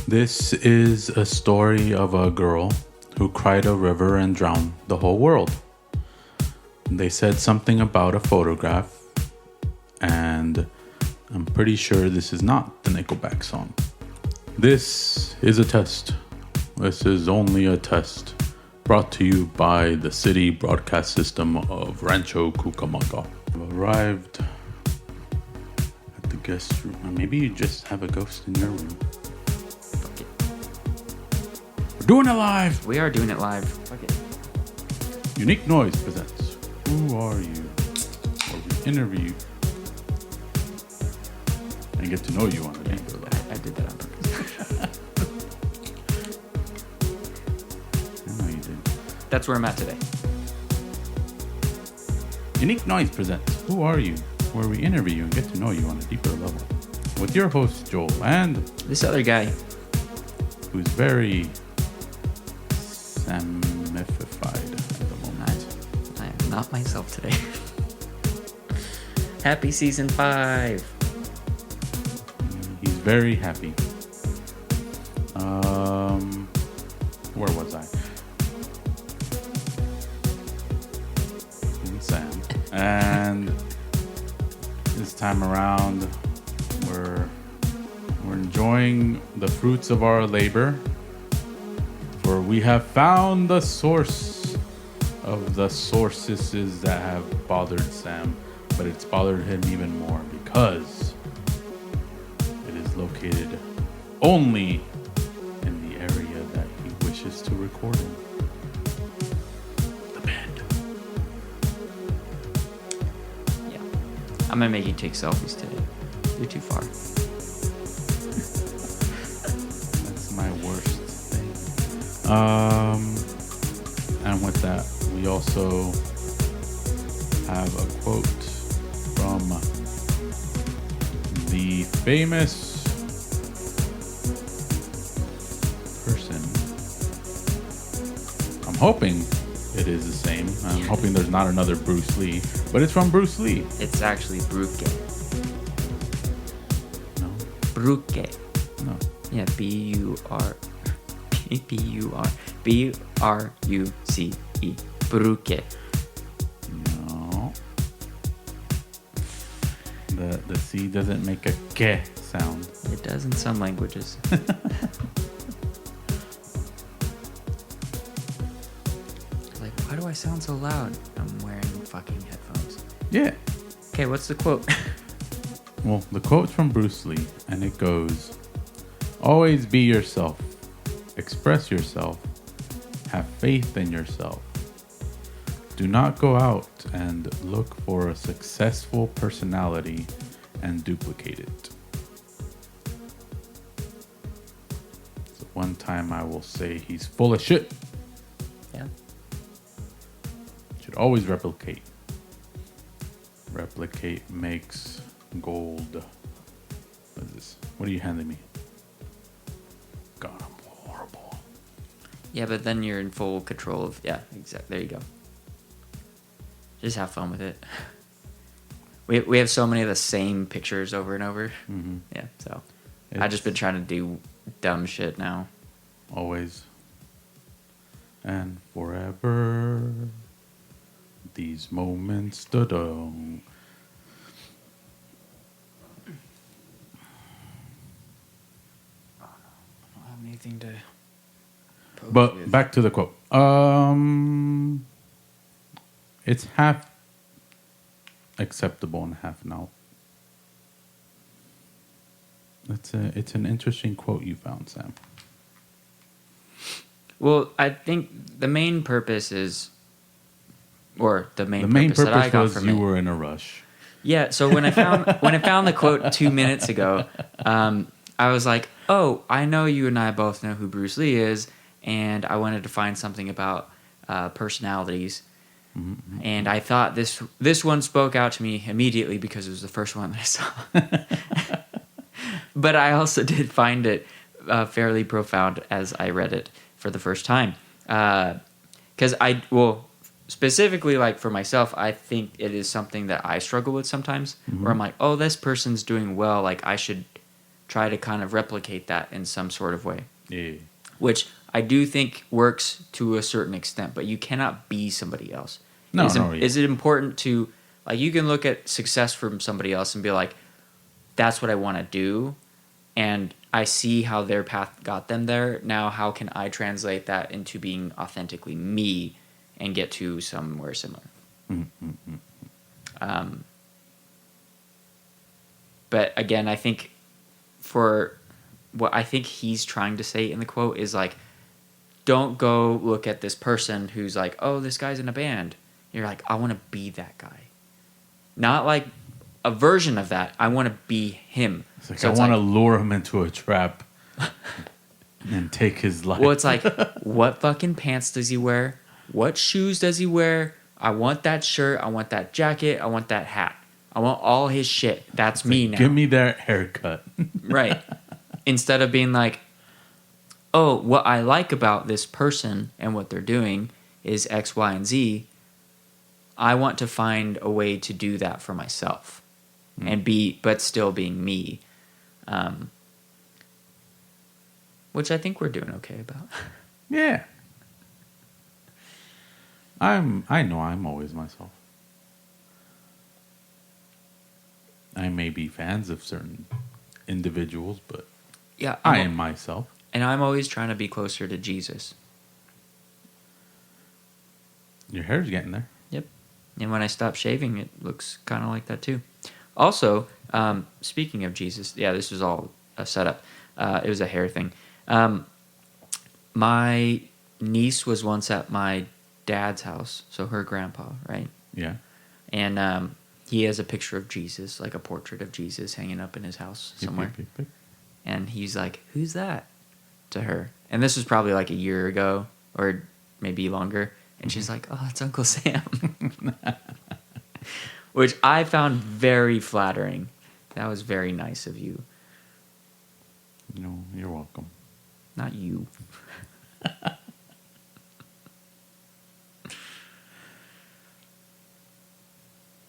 This is a story of a girl who cried a river and drowned the whole world. They said something about a photograph, and I'm pretty sure this is not the Nickelback song. This is a test. This is only a test. Brought to you by the city broadcast system of Rancho Cucamonga. I've arrived at the guest room. Or maybe you just have a ghost in your room. Fuck it. We're doing it live! We are doing it live. Fuck it. Unique Noise presents Who Are You? Where we interview and get to know you on a deeper level. I did that on purpose. I know you did. That's where I'm at today. Unique Noise presents Who Are You? Where we interview and get to know you on a deeper level. With your host Joel and This other guy. who's very samified at the moment. I am not myself today. Happy season 5. He's very happy. Where was I? Sam. And this time around, we're enjoying the fruits of our labor, for we have found the source of the sources that have bothered Sam, but it's bothered him even more because it is located only in the area that he wishes to record in. The bed. Yeah. I'm gonna make you take selfies today. You're too far. That's my worst thing. And with that, we also have a quote from the famous person. I'm hoping it is the same. I'm hoping there's not another Bruce Lee, but it's from Bruce Lee. It's actually Bruke. No, Bruke. no. Yeah, B-R-U-C-E. Bruke. No. The C doesn't make a K sound. It does in some languages. Like, why do I sound so loud? I'm wearing fucking headphones. Yeah. Okay, what's the quote? Well, the quote's from Bruce Lee, and it goes, "Always be yourself. Express yourself. Have faith in yourself. Do not go out and look for a successful personality and duplicate it." So one time I will say he's full of shit. Yeah. Should always replicate. Replicate makes gold. What is this? What are you handing me? God, I'm horrible. Yeah, but then you're in full control of... Yeah, exactly. There you go. Just have fun with it. We have so many of the same pictures over and over. Mm-hmm. Yeah, so... I've just been trying to do dumb shit now. Always and forever. These moments, da-da. I don't have anything to... But back to the quote. It's half acceptable and half not. It's an interesting quote you found, Sam. Well, I think the main purpose is... Or the main purpose that I purpose got was from you it. were in a rush. Yeah, so when I found the quote 2 minutes ago, I was like, oh, I know you and I both know who Bruce Lee is, and I wanted to find something about personalities. Mm-hmm. And I thought this one spoke out to me immediately because it was the first one that I saw. But I also did find it fairly profound as I read it for the first time. Because specifically, like for myself, I think it is something that I struggle with sometimes, where I'm like, oh, this person's doing well, like I should try to kind of replicate that in some sort of way. Yeah. Which I do think works to a certain extent, but you cannot be somebody else. No, Is it important to, like, you can look at success from somebody else and be like, that's what I want to do, and I see how their path got them there. Now, how can I translate that into being authentically me and get to somewhere similar? But again, I think for what I think he's trying to say in the quote is like, don't go look at this person who's like, oh, this guy's in a band. You're like, I want to be that guy. Not like a version of that. I want to be him. It's like, So I want to lure him into a trap and take his life. Well, it's like, what fucking pants does he wear? What shoes does he wear? I want that shirt. I want that jacket. I want that hat. I want all his shit. That's It's me like, now. give me that haircut. Right. Instead of being like, oh, what I like about this person and what they're doing is X, Y, and Z. I want to find a way to do that for myself and but still being me. Which I think we're doing okay about. Yeah. I know I'm always myself. I may be fans of certain individuals, but Yeah, I am myself. And I'm always trying to be closer to Jesus. Your hair's getting there. Yep. And when I stop shaving, it looks kind of like that too. Also, speaking of Jesus, yeah, this was all a setup. It was a hair thing. My niece was once at my dad's house, so her grandpa, right? Yeah. And he has a picture of Jesus, like a portrait of Jesus hanging up in his house somewhere. Yep. And he's like, who's that? To her. And this was probably like a year ago or maybe longer. And she's like, oh, it's Uncle Sam. Which I found very flattering. That was very nice of you. No, you're welcome. Not you.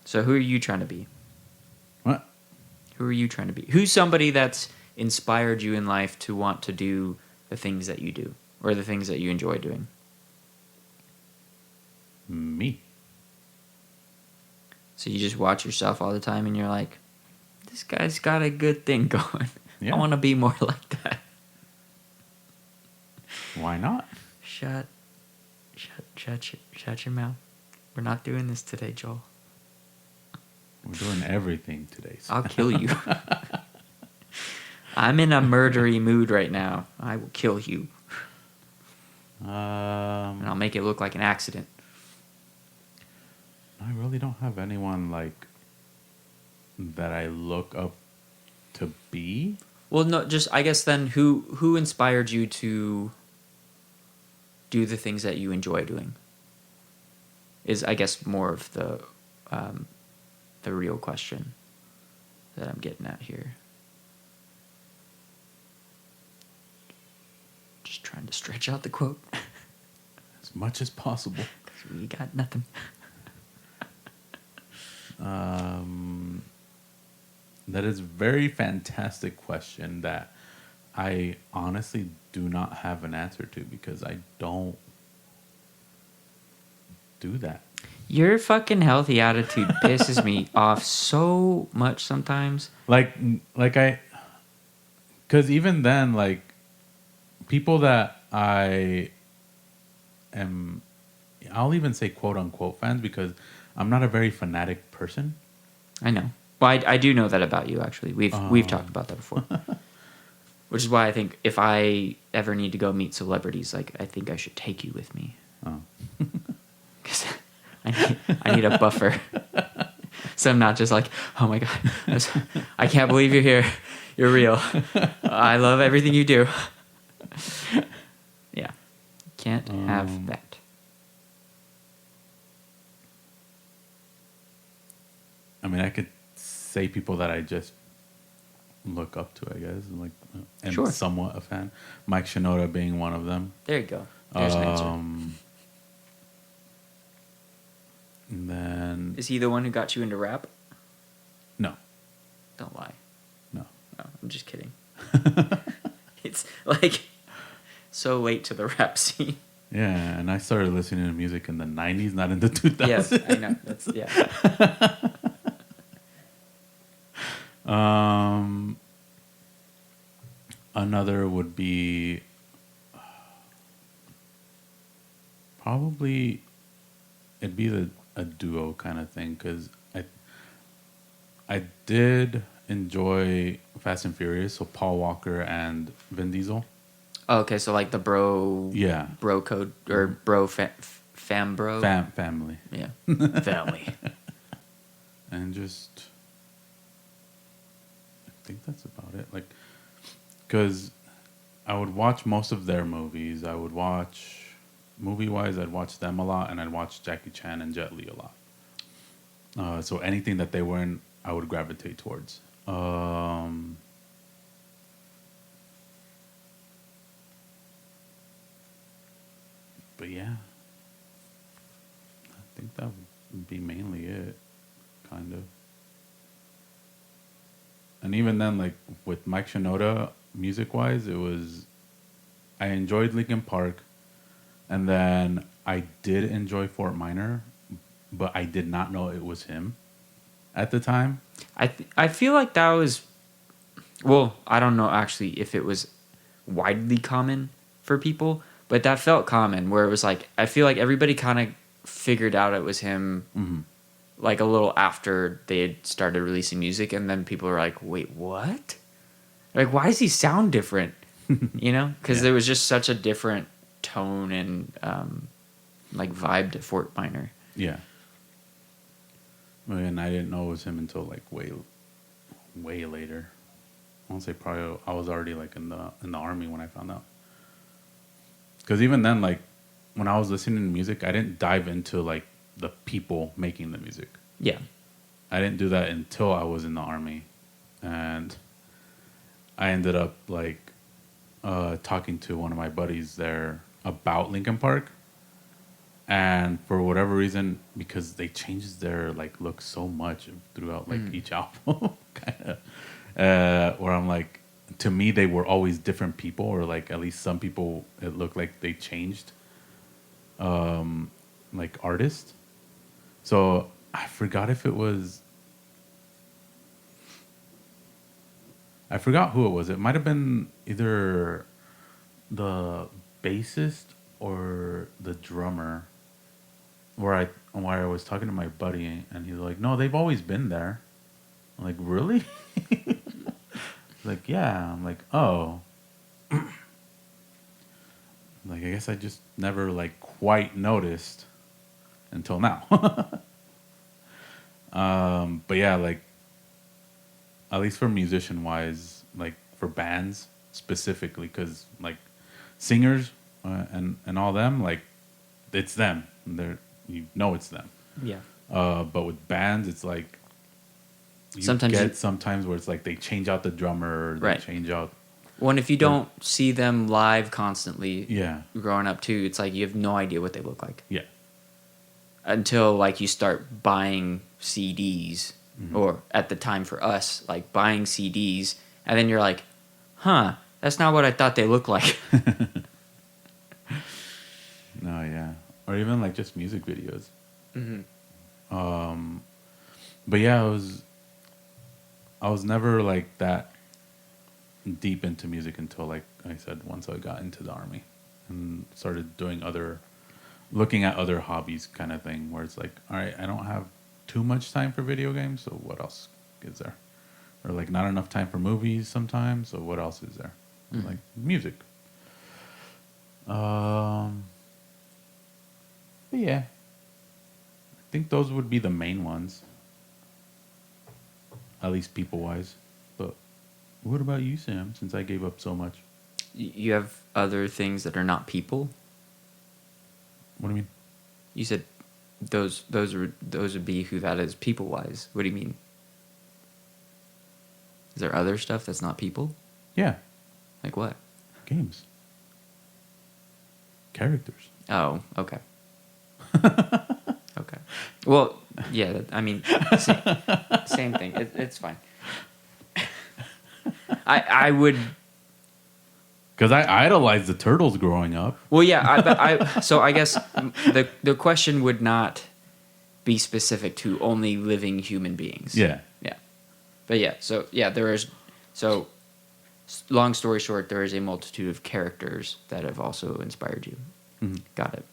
So who are you trying to be? What? Who are you trying to be? Who's somebody that's inspired you in life to want to do the things that you do or the things that you enjoy doing? Me. So you just watch yourself all the time and you're like, this guy's got a good thing going. Yeah. I want to be more like that. Why not? Shut your mouth. We're not doing this today, Joel. We're doing everything today. So. I'll kill you. I'm in a murdery mood right now. I will kill you. And I'll make it look like an accident. I really don't have anyone like that I look up to be. Well, no, just I guess then who inspired you to do the things that you enjoy doing? Is I guess more of the real question that I'm getting at here. Just trying to stretch out the quote. As much as possible. 'Cause we got nothing. That is a very fantastic question that I honestly do not have an answer to because I don't do that. Your fucking healthy attitude pisses me off so much sometimes. Like because even then, like, people that I'll even say quote unquote fans because I'm not a very fanatic person. I know. Well, I do know that about you, actually. We've talked about that before. Which is why I think if I ever need to go meet celebrities, like, I think I should take you with me. Oh. Because I need a buffer. So I'm not just like, oh my God, I can't believe you're here. You're real. I love everything you do. Yeah. Can't have that. I mean, I could say people that I just look up to, I guess, like, and Sure. somewhat a fan. Mike Shinoda being one of them. There you go. There's an answer. And then Is he the one who got you into rap? no, Don't lie. no. No, I'm just kidding. It's like so late to the rap scene. Yeah, and I started listening to music in the 90s, not in the 2000s. Yes, I know. That's yeah. Another would be probably it'd be a duo kind of thing because I did enjoy Fast and Furious, so Paul Walker and Vin Diesel. Oh, okay, so like the Yeah, bro code or bro fam bro. family, Yeah, family. and just I think that's about it. Like, because I would watch most of their movies. I would watch movie wise. I'd watch them a lot, and I'd watch Jackie Chan and Jet Li a lot. So anything that they were in, I would gravitate towards. But yeah, I think that would be mainly it, kind of. And even then, like with Mike Shinoda, music wise, I enjoyed Linkin Park, and then I did enjoy Fort Minor, but I did not know it was him at the time. I feel like that was, well, I don't know actually if it was widely common for people, but that felt common where it was like I feel like everybody kind of figured out it was him Mm-hmm. like a little after they had started releasing music, and then people were like, "Wait, what? Like, why does he sound different?" You know, because Yeah. there was just such a different tone and like vibe to Fort Minor. Yeah. And I didn't know it was him until like way later. I won't say probably I was already like in the army when I found out. Because even then, like when I was listening to music, I didn't dive into like the people making the music. Yeah, I didn't do that until I was in the army, and I ended up like talking to one of my buddies there about Linkin Park, and for whatever reason, because they changed their like look so much throughout like each album, kind of, where I'm like, to me they were always different people, or like at least some people it looked like they changed, like artists. So I forgot if it was. I forgot who it was. It might have been either the bassist or the drummer. Where I was talking to my buddy and he's like, "No, they've always been there." I'm like, "Really?" Like, "Yeah." I'm like, "Oh." Like, I guess I just never like quite noticed until now. But yeah, like at least for musician wise, like for bands specifically, because like singers and all them, like it's them. It's them. yeah. But with bands, it's like sometimes where it's like they change out the drummer, or they Right. change out. Well, and if you don't see them live constantly, Yeah, growing up too, it's like you have no idea what they look like yeah, until like you start buying CDs, or at the time for us, like buying CDs, and then you're like, "Huh, that's not what I thought they looked like." no, yeah, or even like just music videos. But yeah, I was never like that deep into music until, like I said, once I got into the army and started looking at other hobbies kind of thing, where it's like, all right, I don't have too much time for video games, so what else is there? Or like not enough time for movies sometimes, so what else is there? Like music. But yeah, I think those would be the main ones, at least people wise. But what about you, Sam? Since I gave up so much, You have other things that are not people. what do you mean? You said those would be who that is people wise. What do you mean? Is there other stuff that's not people? Yeah, Like what? games, characters. Oh, okay. Okay. Well, yeah. I mean, same thing. It's fine. I would. Because I idolized the Turtles growing up. Well, yeah. So I guess the question would not be specific to only living human beings. Yeah. Yeah. But yeah. So yeah, there is. So long story short, there is a multitude of characters that have also inspired you. Mm-hmm. Got it.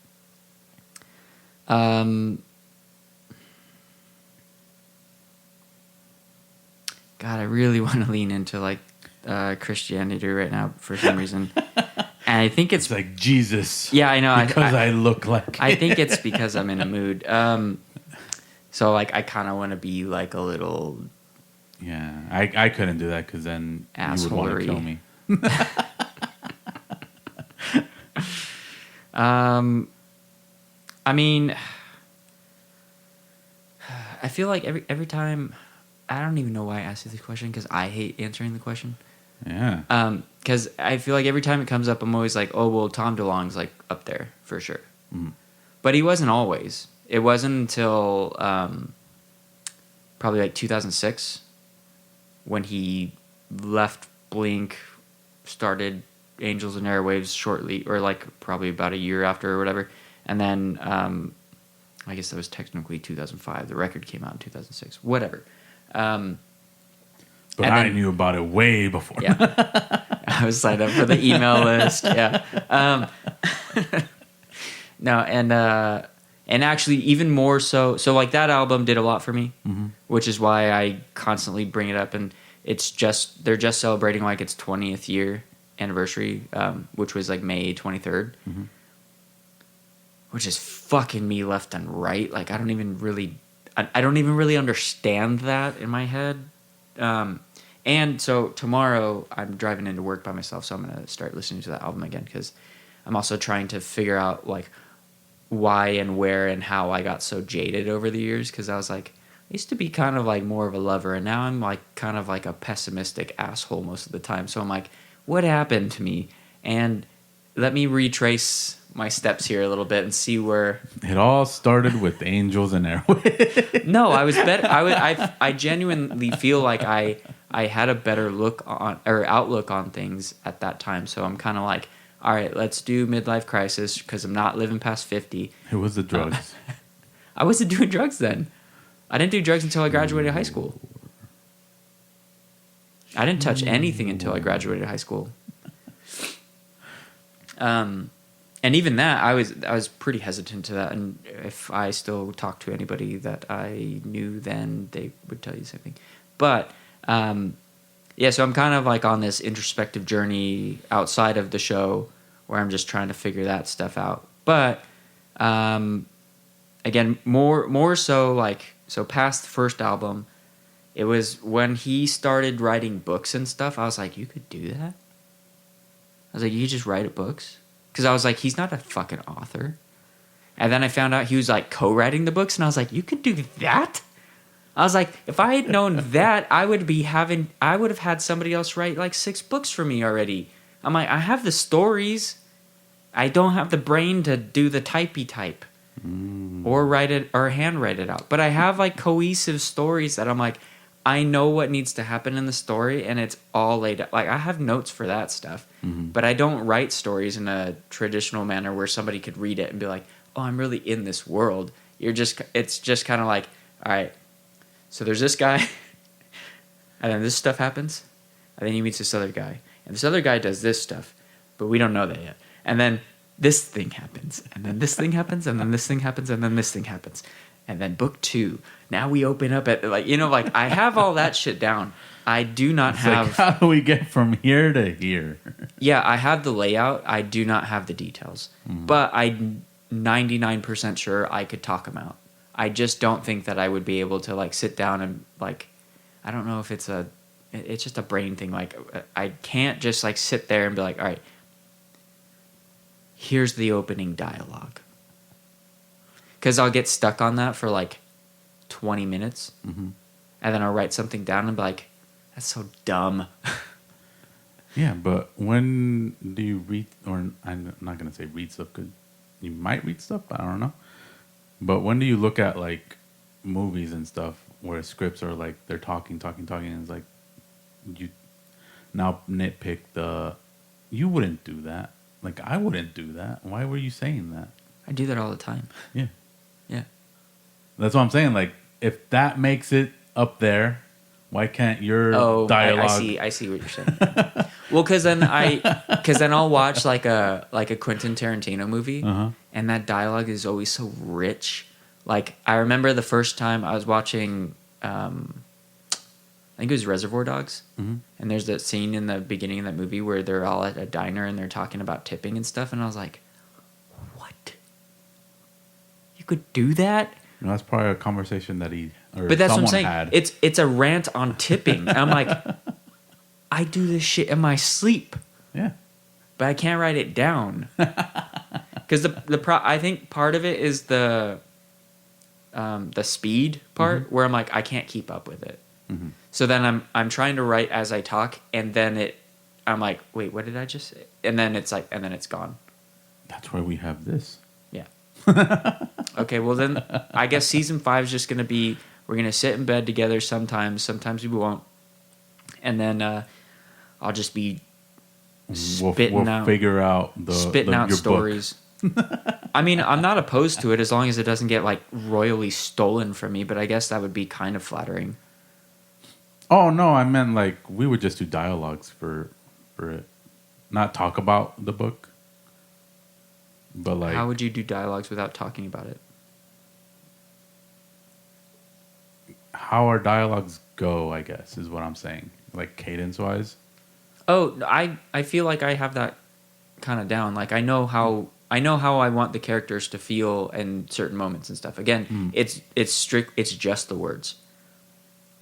God, I really want to lean into like Christianity right now for some reason, and I think it's like Jesus. Yeah, I know. Because I look like. I think it's because I'm in a mood. So like I kind of want to be like a little. Yeah, I couldn't do that because then you would want to kill me. I mean, I feel like every time, I don't even know why I asked you this question because I hate answering the question. Yeah. Because I feel like every time it comes up, I'm always like, oh well, Tom DeLonge's like up there for sure, but he wasn't always. It wasn't until probably like 2006 when he left Blink, started Angels and Airwaves shortly, or like probably about a year after or whatever. And then I guess that was technically 2005. The record came out in 2006. Whatever. But I knew about it way before. Yeah. I was signed up for the email list. Yeah. No, and actually even more so. So like that album did a lot for me, which is why I constantly bring it up. And they're just celebrating like its 20th year anniversary, which was like May 23rd, which is fucking me left and right. Like I don't even really understand that in my head. And so tomorrow I'm driving into work by myself, so I'm gonna start listening to that album again because I'm also trying to figure out like why and where and how I got so jaded over the years. Because I was like, I used to be kind of like more of a lover, and now I'm like kind of like a pessimistic asshole most of the time. So I'm like, what happened to me? And let me retrace my steps here a little bit and see where it all started with Angels and Airwaves. No, I was better. I genuinely feel like I had a better outlook on things at that time. So I'm kind of like, all right, let's do Midlife Crisis because I'm not living past 50. It was the drugs. I wasn't doing drugs then. I didn't do drugs until I graduated high school. I didn't touch anything until I graduated high school. And even that, I was pretty hesitant to that. And if I still talked to anybody that I knew then, they would tell you the same thing. But yeah, so I'm kind of like on this introspective journey outside of the show where I'm just trying to figure that stuff out. But again, more so like, so past the first album, it was when he started writing books and stuff, I was like, you could do that? I was like, you could just write books? Because I was like, he's not a fucking author. And then I found out he was like co-writing the books, and I was like, you could do that? I was like, if I had known that, I would have had somebody else write like 6 books for me already. I'm like, I have the stories. I don't have the brain to do the typey type or write it or handwrite it out. But I have like cohesive stories that I'm like, I know what needs to happen in the story, and it's all laid out. Like I have notes for that stuff, but I don't write stories in a traditional manner where somebody could read it and be like, "Oh, I'm really in this world." It's just kind of like, all right, so there's this guy, and then this stuff happens, and then he meets this other guy, and this other guy does this stuff, but we don't know that yet. And then this thing happens, and then this thing happens, and then this thing happens, and then this thing happens. And then book 2. Now we open up at like, like I have all that shit down. I do not have. Like, how do we get from here to here? Yeah, I have the layout. I do not have the details, but I'm 99% sure I could talk them out. I just don't think that I would be able to like sit down and like, I don't know if it's just a brain thing. Like I can't just like sit there and be like, all right, here's the opening dialogue. Because I'll get stuck on that for like 20 minutes. And then I'll write something down and be like, that's so dumb. Yeah, but when do you read, or I'm not going to say read stuff, because you might read stuff, I don't know. But when do you look at like movies and stuff where scripts are like, they're talking, and it's like, now nitpick the. You wouldn't do that. Like I wouldn't do that. Why were you saying that? I do that all the time. Yeah, Yeah. that's what I'm saying. Like if that makes it up there, why can't your dialogue? I see what you're saying. Well, because then I'll watch like a Quentin Tarantino movie, and that dialogue is always so rich. Like I remember the first time I was watching, I think it was Reservoir Dogs, and there's that scene in the beginning of that movie where they're all at a diner and they're talking about tipping and stuff, and I was like, "What? You could do that?" You know, that's probably a conversation that But that's what I'm saying. had. It's a rant on tipping. And I'm like, I do this shit in my sleep, Yeah. but I can't write it down. Because I think part of it is the speed part where I'm like, I can't keep up with it. Mm-hmm. So then I'm trying to write as I talk, and then I'm like, wait, what did I just say? And then it's gone. That's why we have this. Yeah. Okay, well then I guess season 5 is just gonna be, we're gonna sit in bed together sometimes we won't, and then I'll just be spitting out your stories. I mean, I'm not opposed to it as long as it doesn't get like royally stolen from me, but I guess that would be kind of flattering. Oh no, I meant like we would just do dialogues for it, not talk about the book. But like, how would you do dialogues without talking about it? How our dialogues go, I guess, is what I'm saying. Like cadence wise. Oh, I feel like I have that kind of down. Like I know how I want the characters to feel in certain moments and stuff. Again, it's just the words.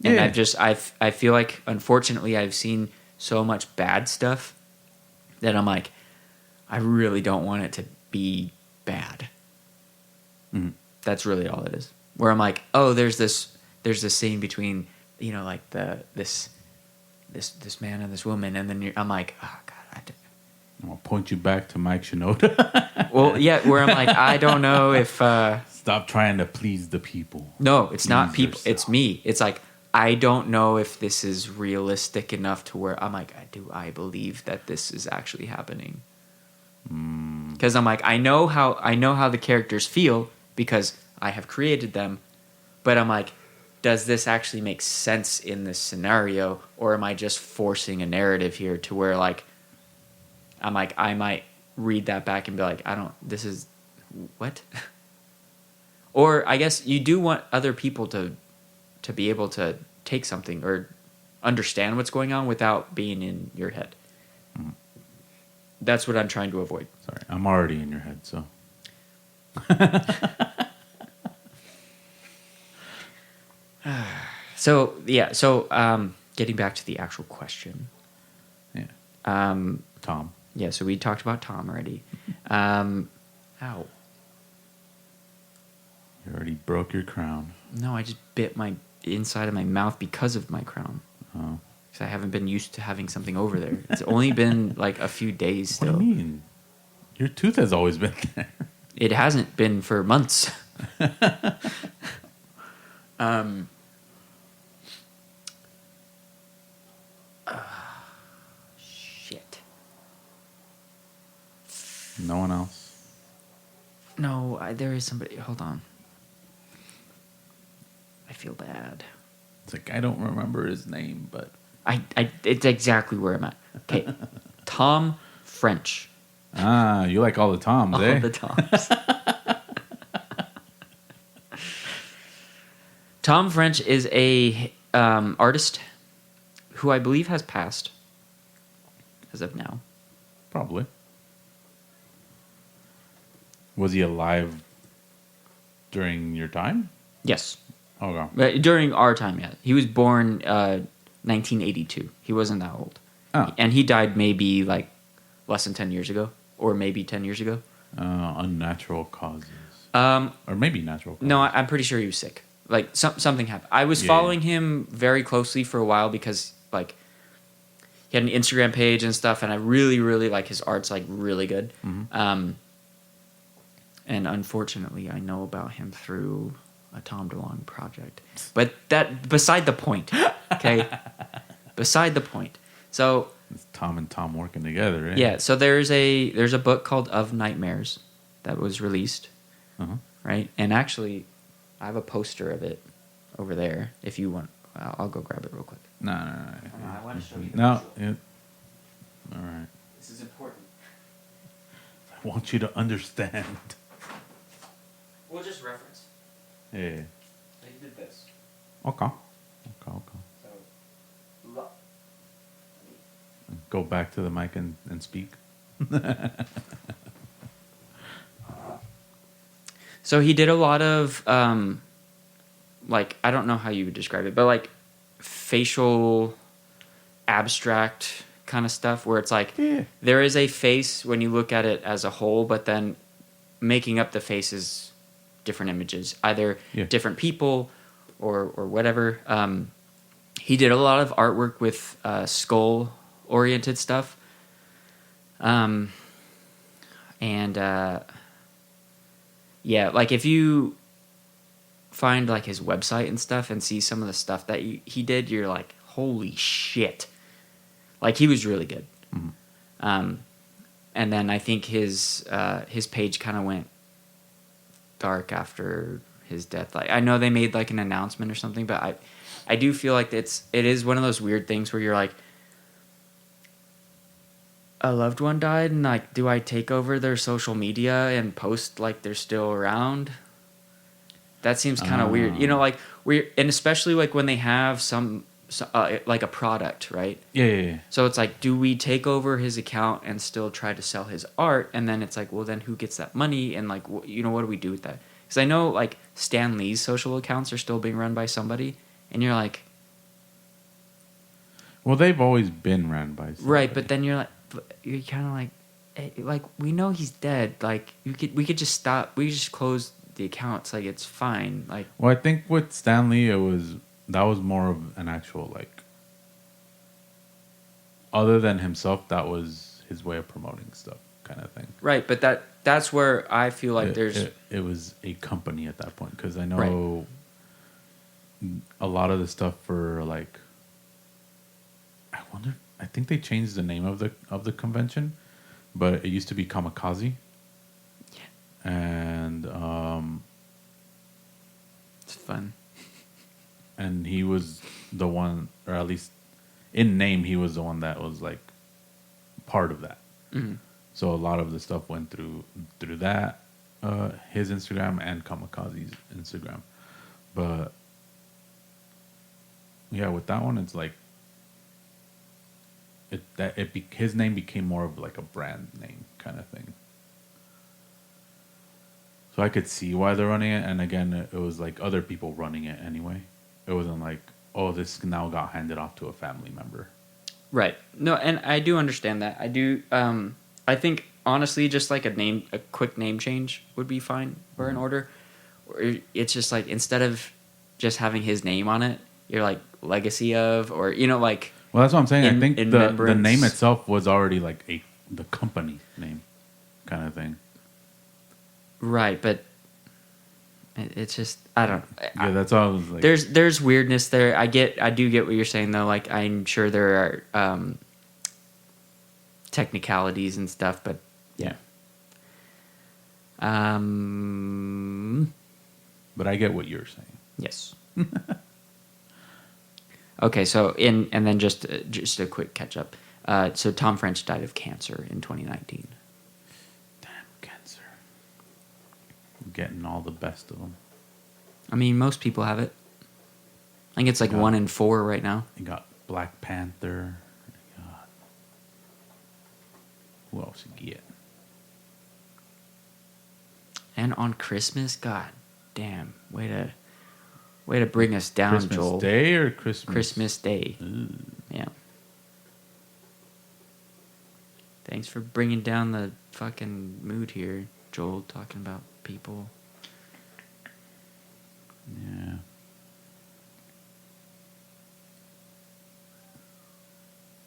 And Yeah. I feel like unfortunately I've seen so much bad stuff that I'm like, I really don't want it to be bad. Mm-hmm. That's really all it is. Where I'm like, oh, there's this scene between, you know, like this man and this woman, and then I'm like, oh god, I'm gonna point you back to Mike Shinoda. well, yeah, where I'm like, I don't know if Stop trying to please the people. no, it's not Please people, yourself. it's me. It's like, I don't know if this is realistic enough to where I'm like, do I believe that this is actually happening? Because I'm like, I know how the characters feel because I have created them, but I'm like, does this actually make sense in this scenario, or am I just forcing a narrative here to where like, I'm like, I might read that back and be like, this is what? Or I guess you do want other people to be able to take something or understand what's going on without being in your head. That's what I'm trying to avoid. Sorry, I'm already in your head, so. So getting back to the actual question. Yeah. Tom. Yeah, so we talked about Tom already. Ow. You already broke your crown. No, I just bit my inside of my mouth because of my crown. Oh. Because I haven't been used to having something over there. It's only been like a few days still. What do you mean? Your tooth has always been there. It hasn't been for months. Shit. No one else. No, there is somebody. Hold on. I feel bad. It's like I don't remember his name, but It's exactly where I'm at. Okay, Tom French. you like all the Toms, All eh? the Toms. Tom French is a artist who I believe has passed as of now. Probably. Was he alive during your time? Yes. Oh, wow. But during our time, yeah. He was born 1982. He wasn't that old. Oh. And he died maybe like less than 10 years ago, or maybe 10 years ago. Unnatural causes. Or maybe natural causes. No, I'm pretty sure he was sick. Like something happened. I was following him very closely for a while because like he had an Instagram page and stuff, and I really, really like his art's like really good. Mm-hmm. And unfortunately, I know about him through a Tom DeLonge project. But that beside the point. Okay, beside the point. So It's Tom and Tom working together, right? Yeah, so there's a book called Of Nightmares that was released, Uh-huh. right? And actually, I have a poster of it over there. If you want, I'll go grab it real quick. No. I want to show you. No. Yeah. All right. This is important. I want you to understand. We'll just reference. Yeah. So he did this. Okay. So, Go back to the mic and speak. so he did a lot of like, I don't know how you would describe it, but like facial abstract kind of stuff where it's like there is a face when you look at it as a whole, but then making up the face is different images, either different people or whatever. He did a lot of artwork with skull oriented stuff. Yeah, like if you find like his website and stuff and see some of the stuff that he did, you're like, holy shit. Like he was really good. Mm-hmm. And then I think his page kind of went dark after his death. Like I know they made like an announcement or something, but I do feel like it is one of those weird things where you're like, a loved one died, and like, do I take over their social media and post like they're still around? That seems kind of weird, you know, like and especially like when they have some like a product, right? Yeah. So it's like, do we take over his account and still try to sell his art? And then it's like, well, then who gets that money? And like, you know, what do we do with that? Because I know like Stan Lee's social accounts are still being run by somebody, and you're like, well, they've always been ran by somebody. Right, but then you're kind of like, hey, like we know he's dead. Like we could just stop. We just close the accounts. Like it's fine. Like, well, I think with Stan Lee, that was more of an actual like. Other than himself, that was his way of promoting stuff, kind of thing. Right, but that's where I feel like it was a company at that point, because I know a lot of the stuff for like. I think they changed the name of the convention, but it used to be Kamikaze. Yeah. And it's fun. And he was the one, or at least in name, he was the one that was like part of that. Mm-hmm. So a lot of the stuff went through that, his Instagram and Kamikaze's Instagram. But yeah, with that one, it's like his name became more of like a brand name kind of thing. So I could see why they're running it, and again, it was like other people running it anyway. It wasn't like, oh, this now got handed off to a family member. Right. No, and I do understand that. I do. I think honestly, just like a quick name change would be fine or an order. Or it's just like, instead of just having his name on it, you're like legacy of, or you know, like. Well, that's what I'm saying. I think the name itself was already like the company name kind of thing. Right, but it's just, I don't. Yeah, that's all. I was like, there's weirdness there. I do get what you're saying though. Like I'm sure there are technicalities and stuff, but yeah. But I get what you're saying. Yes. Okay, so and then just a quick catch up. So Tom French died of cancer in 2019. Damn, cancer. I'm getting all the best of them. I mean, most people have it. I think it's like 1 in 4 right now. You got Black Panther. Who else you get? And on Christmas, god damn, way to bring us down, Christmas Joel. Christmas Day or Christmas? Christmas Day. Ooh. Yeah. Thanks for bringing down the fucking mood here, Joel, talking about people. Yeah.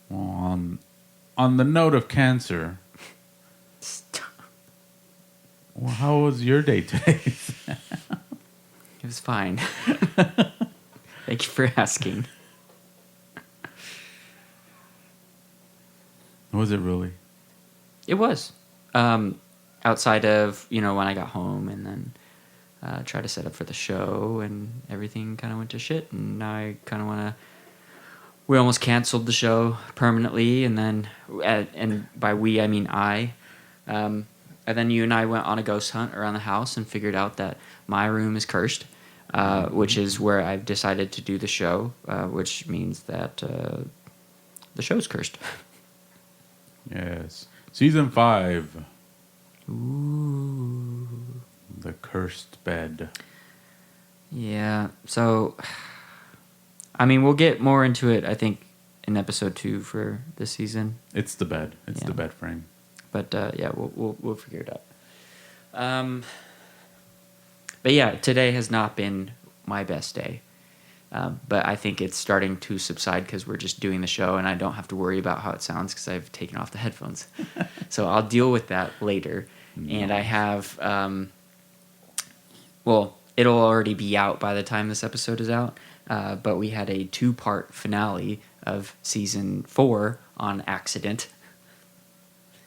Well, on the note of cancer, Stop. Well, how was your day today? It was fine. Thank you for asking. Was it really? It was. Outside of, when I got home and then tried to set up for the show and everything kind of went to shit. And now I kind of want to... We almost canceled the show permanently. And then, and by we, I mean I. And then you and I went on a ghost hunt around the house and figured out that my room is cursed, which is where I've decided to do the show, which means that the show's cursed. Yes. Season 5. Ooh. The Cursed Bed. Yeah. So, I mean, we'll get more into it, I think, in episode 2 for this season. It's the bed. It's Yeah. the bed frame. But yeah, we'll figure it out. But yeah, today has not been my best day. But I think it's starting to subside because we're just doing the show and I don't have to worry about how it sounds because I've taken off the headphones. So I'll deal with that later. And I have, well, it'll already be out by the time this episode is out. But we had a 2-part finale of season 4 on accident.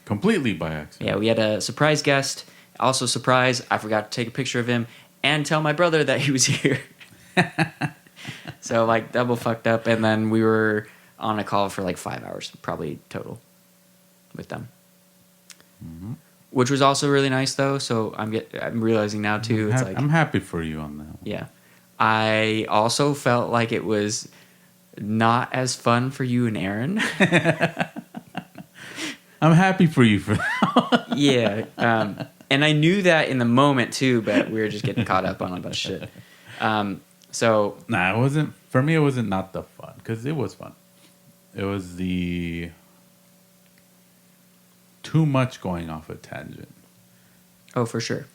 Completely by accident. Yeah, we had a surprise guest. Also, surprise, I forgot to take a picture of him and tell my brother that he was here. So, like, double fucked up. And then we were on a call for like 5 hours, probably total, with them. Mm-hmm. Which was also really nice, though. So I'm realizing now too. It's like, I'm happy for you on that one. yeah. I also felt like it was not as fun for you and Aaron. I'm happy for you for that. Yeah. And I knew that in the moment too, but we were just getting caught up on a bunch of shit. So Nah, it wasn't. For me, it wasn't not the fun because it was fun. It was the too much going off a tangent. oh, for sure.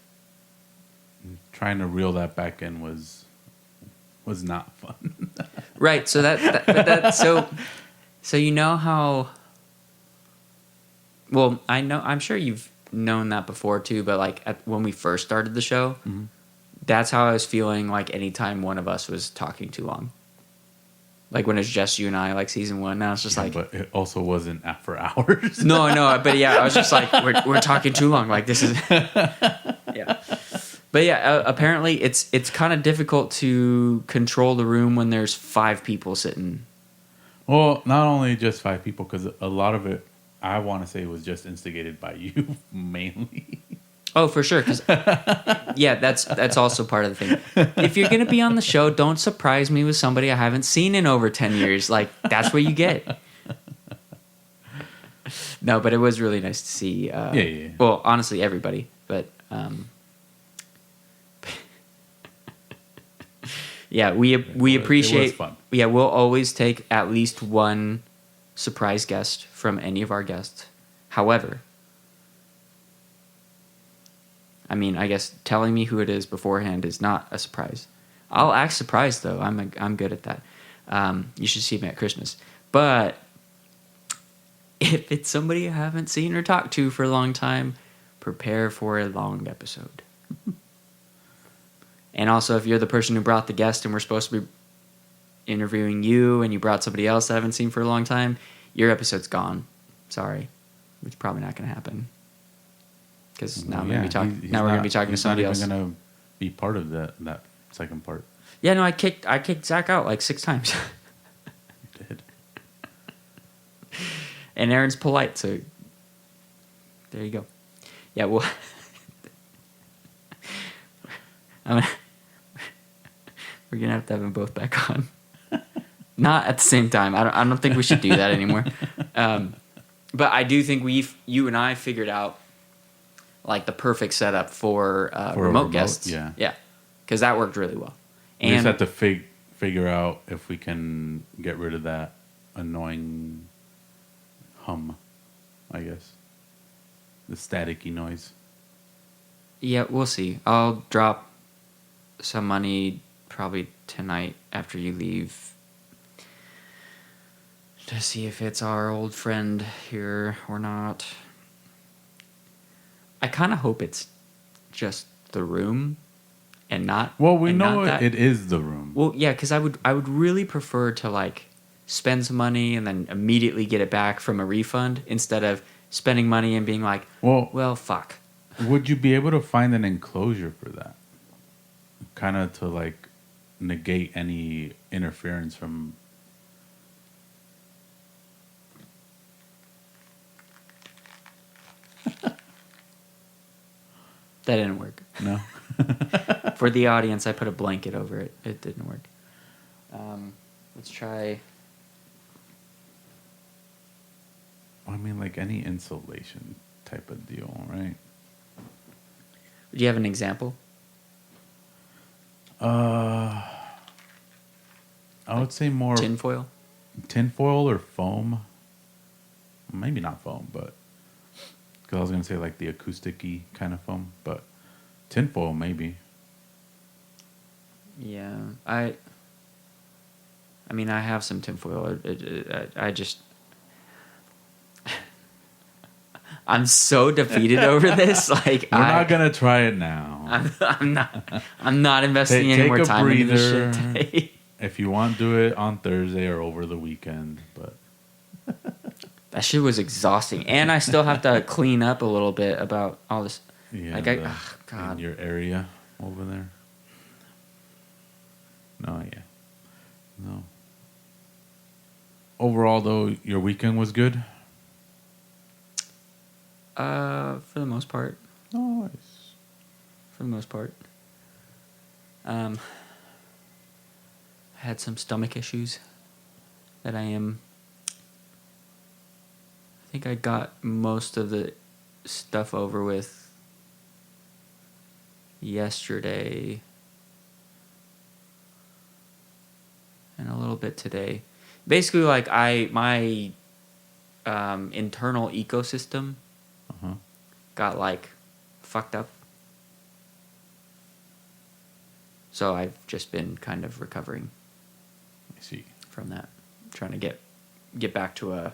Trying to reel that back in was not fun. Right. So so you know how. Well, I'm sure you've known that before too, but like when we first started the show, Mm-hmm. that's how I was feeling like anytime one of us was talking too long. Like when it's just you and I, like season 1, now it's just like... But it also wasn't for hours. No, but yeah, I was just like, we're talking too long. Like this is... Yeah. But yeah, apparently it's kind of difficult to control the room when there's 5 people sitting. Well, not only just 5 people, because a lot of it, I want to say, was just instigated by you, mainly. Oh, for sure. 'Cause, yeah, that's also part of the thing. If you're going to be on the show, don't surprise me with somebody I haven't seen in over 10 years. Like, that's what you get. No, but it was really nice to see. Yeah. Well, honestly, everybody. But, yeah, we appreciate... It was fun. Yeah, we'll always take at least one surprise guest from any of our guests. However... I mean, I guess telling me who it is beforehand is not a surprise. I'll act surprised though. I'm good at that. You should see me at Christmas. But if it's somebody I haven't seen or talked to for a long time, prepare for a long episode. And also, if you're the person who brought the guest and we're supposed to be interviewing you, and you brought somebody else I haven't seen for a long time, your episode's gone. Sorry, it's probably not going to happen. Because now we're going to be talking to somebody else. He's not even going to be part of that second part. Yeah, no, I kicked Zach out like 6 times. You did. And Aaron's polite, so there you go. Yeah, well, we're gonna have to have them both back on. Not at the same time. I don't think we should do that anymore. But I do think you and I figured out like the perfect setup for remote guests. Yeah. Because that worked really well. We just have to figure out if we can get rid of that annoying hum, I guess. The staticky noise. Yeah, we'll see. I'll drop some money probably tonight after you leave to see if it's our old friend here or not. I kind of hope it's just the room and not... Well, we and know not that. it is the room. Well, yeah, because I would really prefer to, like, spend some money and then immediately get it back from a refund instead of spending money and being like, well, fuck. Would you be able to find an enclosure for that? Kind of to like negate any interference from. That didn't work. No. For the audience, I put a blanket over it. It didn't work. Let's try. I mean, like any insulation type of deal, right? Do you have an example? I would say more Tinfoil? tinfoil or foam. Maybe not foam, but because I was gonna say like the acoustic-y kind of foam, but tinfoil maybe. Yeah, I mean, I have some tinfoil. I just, I'm so defeated over this. Like, We're not gonna try it now. I'm not investing any more time into this shit today. If you want, do it on Thursday or over the weekend. But that shit was exhausting, and I still have to clean up a little bit about all this. yeah, Like, God, in your area over there. No, yeah, no. Overall, though, your weekend was good. For the most part. Nice. For the most part. I had some stomach issues that I think I got most of the stuff over with yesterday and a little bit today. Basically, like my internal ecosystem got like fucked up. So I've just been kind of recovering. I see. From that, trying to get back to a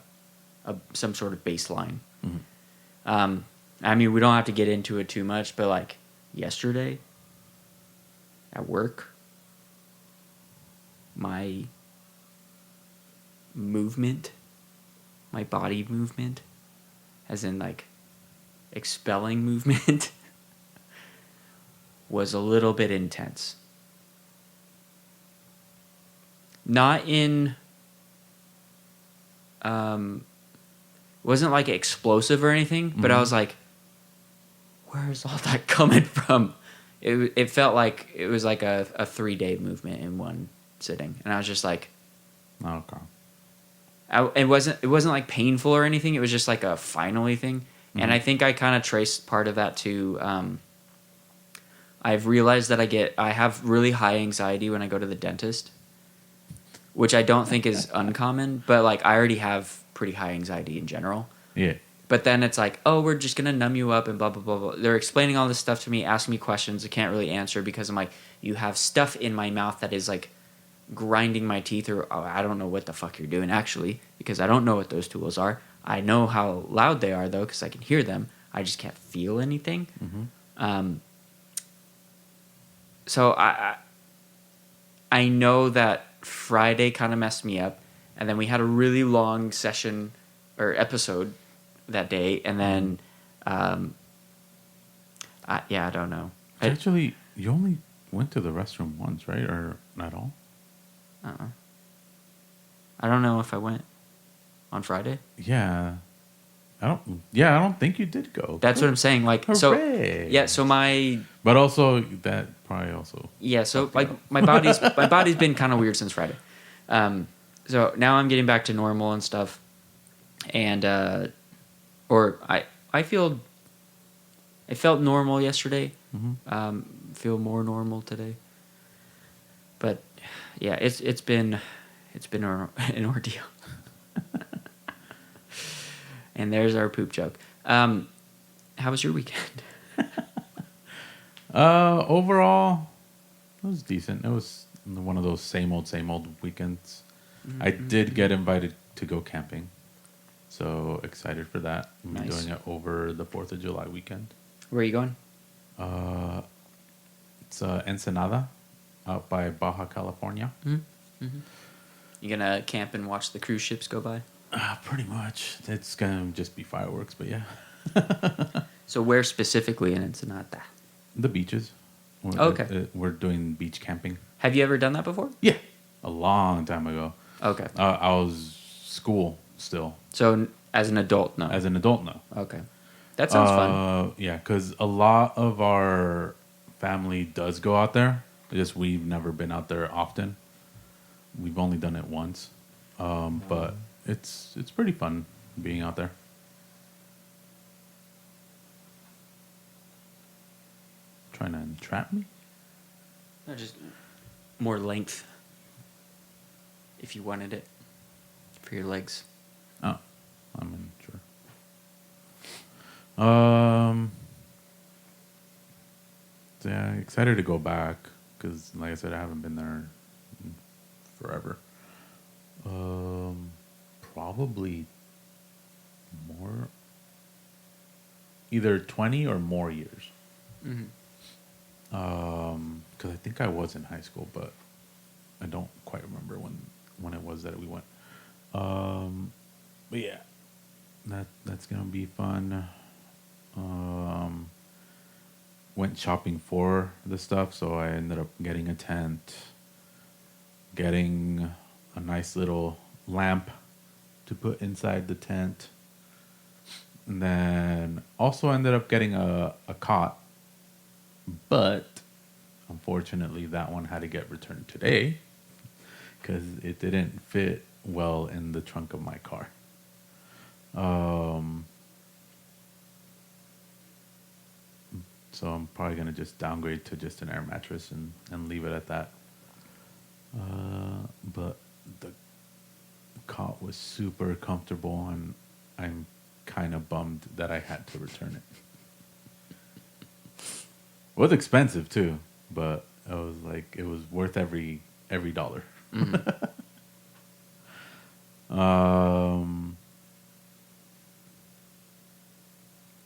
some sort of baseline. Mm-hmm. I mean, we don't have to get into it too much, but like yesterday at work, my movement, my body movement, as in like expelling movement, was a little bit intense. Not in, wasn't like explosive or anything, but I was like, where is all that coming from? It felt like it was like a 3-day movement in one sitting, and I was just like, Okay. it wasn't like painful or anything. It was just like a finally thing, and I think I kind of traced part of that to. I've realized that I have really high anxiety when I go to the dentist, which I don't think is uncommon, but like I already have pretty high anxiety in general. Yeah. But then it's like, oh, we're just gonna numb you up and blah blah blah blah. They're explaining all this stuff to me, asking me questions I can't really answer because I'm like, you have stuff in my mouth that is like grinding my teeth, or I don't know what the fuck you're doing actually, because I don't know what those tools are. I know how loud they are though, because I can hear them. I just can't feel anything. Mm-hmm. So I know that Friday kind of messed me up, and then we had a really long session or episode that day, and then I don't know. Actually, you only went to the restroom once, right? Or not all? I don't know if I went on Friday. Yeah. I don't think you did go. That's what I'm saying. Like, Hooray. so my. But also that probably also. Yeah, so like my body's been kind of weird since Friday. So now I'm getting back to normal and stuff, and I felt normal yesterday. Mm-hmm. Feel more normal today. But yeah, it's been an ordeal. And there's our poop joke. How was your weekend? Overall, it was decent. It was one of those same old weekends. Mm-hmm. I did get invited to go camping, so excited for that. I'm Nice. doing it over the 4th of July weekend. Where are you going? It's Ensenada, out by Baja California. Mm-hmm. You gonna camp and watch the cruise ships go by? Pretty much. It's gonna just be fireworks, but yeah. So where specifically in Ensenada? The beaches. Okay. We're doing beach camping. Have you ever done that before? Yeah. A long time ago. Okay. I was school still. So as an adult, no. As an adult, no. Okay. That sounds fun. Yeah, because a lot of our family does go out there. Just we've never been out there often. We've only done it once, but it's pretty fun being out there. Trying to entrap me? No, just more length. If you wanted it for your legs. Oh, I'm in sure. So yeah, excited to go back because, like I said, I haven't been there in forever. Probably more, either 20 or more years. Mm-hmm. Because I think I was in high school, but I don't quite remember when it was that we went. But yeah, that's gonna be fun. Went shopping for the stuff, so I ended up getting a tent, getting a nice little lamp to put inside the tent, and then also ended up getting a cot, but unfortunately that one had to get returned today because it didn't fit well in the trunk of my car. So I'm probably going to just downgrade to just an air mattress and leave it at that. But the cot was super comfortable, and I'm kind of bummed that I had to return it. It was expensive too, but it was worth every dollar. Mm-hmm.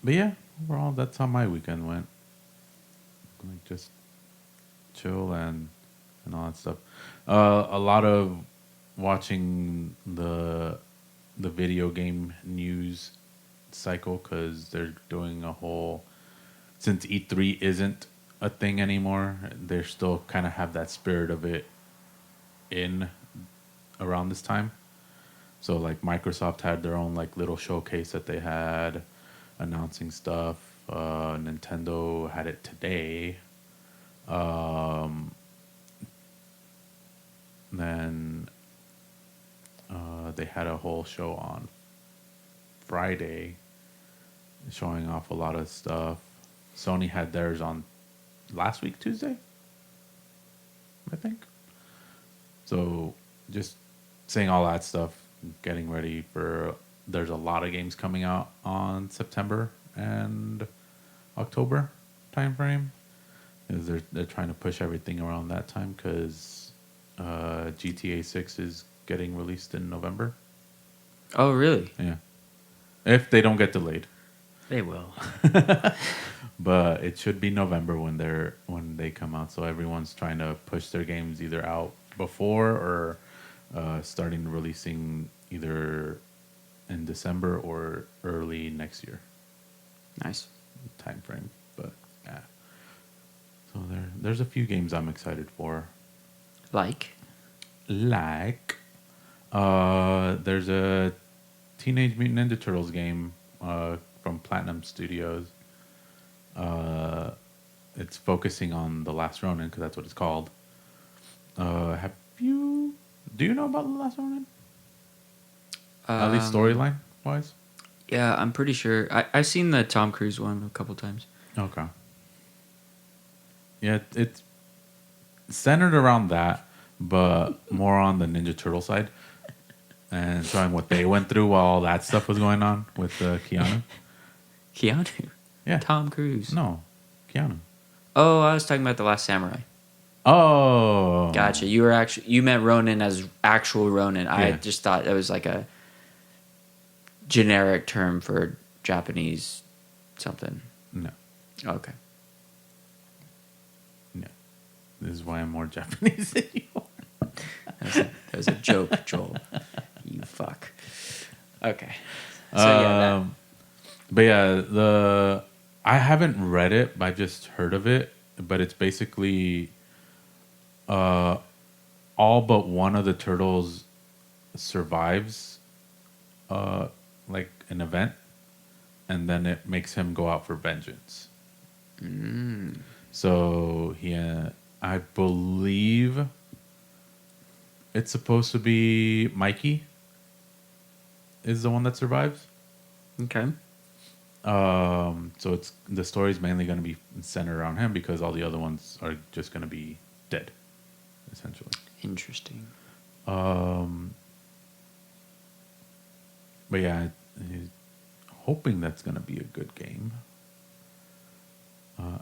But yeah, overall, that's how my weekend went. Like just chill and all that stuff. A lot of watching the video game news cycle because they're doing a whole. Since E3 isn't a thing anymore, they still kind of have that spirit of it in around this time. So like Microsoft had their own like little showcase that they had announcing stuff. Nintendo had it today. Then they had a whole show on Friday showing off a lot of stuff. Sony had theirs on last week, Tuesday, I think. So just saying all that stuff, getting ready for... There's a lot of games coming out on September and October timeframe. They're trying to push everything around that time because GTA 6 is getting released in November. Oh, really? Yeah. If they don't get delayed. They will. But it should be November when they come out. So everyone's trying to push their games either out before or starting releasing either in December or early next year. Nice. Time frame. But yeah. So there's a few games I'm excited for. Like there's a Teenage Mutant Ninja Turtles game from Platinum Studios. It's focusing on The Last Ronin because that's what it's called. Do you know about The Last Ronin? At least storyline wise? Yeah, I'm pretty sure. I've seen the Tom Cruise one a couple times. Okay. Yeah, it's centered around that, but more on the Ninja Turtle side. And showing what they went through while all that stuff was going on with Keanu. Keanu? Yeah. Tom Cruise. No, Keanu. Oh, I was talking about The Last Samurai. Oh. Gotcha. You meant Ronin as actual Ronin. Yeah. I just thought it was like a generic term for Japanese something. No. Okay. No. This is why I'm more Japanese than you are. That was a joke, Joel. You fuck. Okay. So yeah, But yeah, I haven't read it, but I've just heard of it. But it's basically all but one of the turtles survives like an event, and then it makes him go out for vengeance. So I believe it's supposed to be Mikey is the one that survives. okay. So the story's mainly going to be centered around him because all the other ones are just going to be dead, essentially. Interesting. But yeah, he's hoping that's going to be a good game.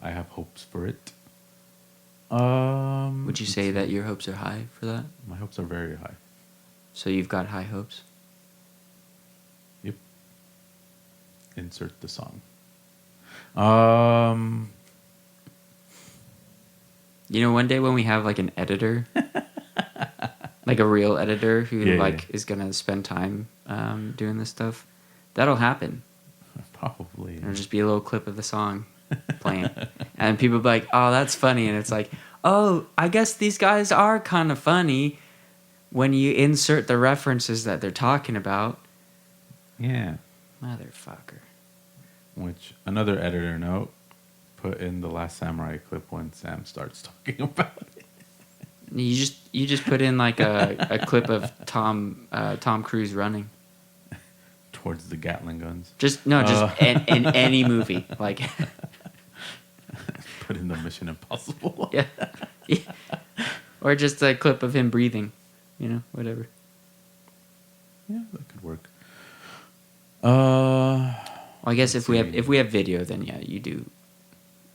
I have hopes for it. Would you say that your hopes are high for that? My hopes are very high. So you've got high hopes? Yep. Insert the song. You know, one day when we have like an editor, like a real editor who is gonna spend time doing this stuff, that'll happen. Probably. There'll just be a little clip of the song playing, and people will be like, "Oh, that's funny," and it's like, "Oh, I guess these guys are kind of funny when you insert the references that they're talking about." Yeah. Motherfucker. Which, another editor note, put in the Last Samurai clip when Sam starts talking about it. You just put in like a clip of Tom Cruise running. Towards the Gatling guns. In any movie, like put in the Mission Impossible. yeah. Or just a clip of him breathing, whatever. Yeah, that could work. Well, I guess if we have video, then yeah, you do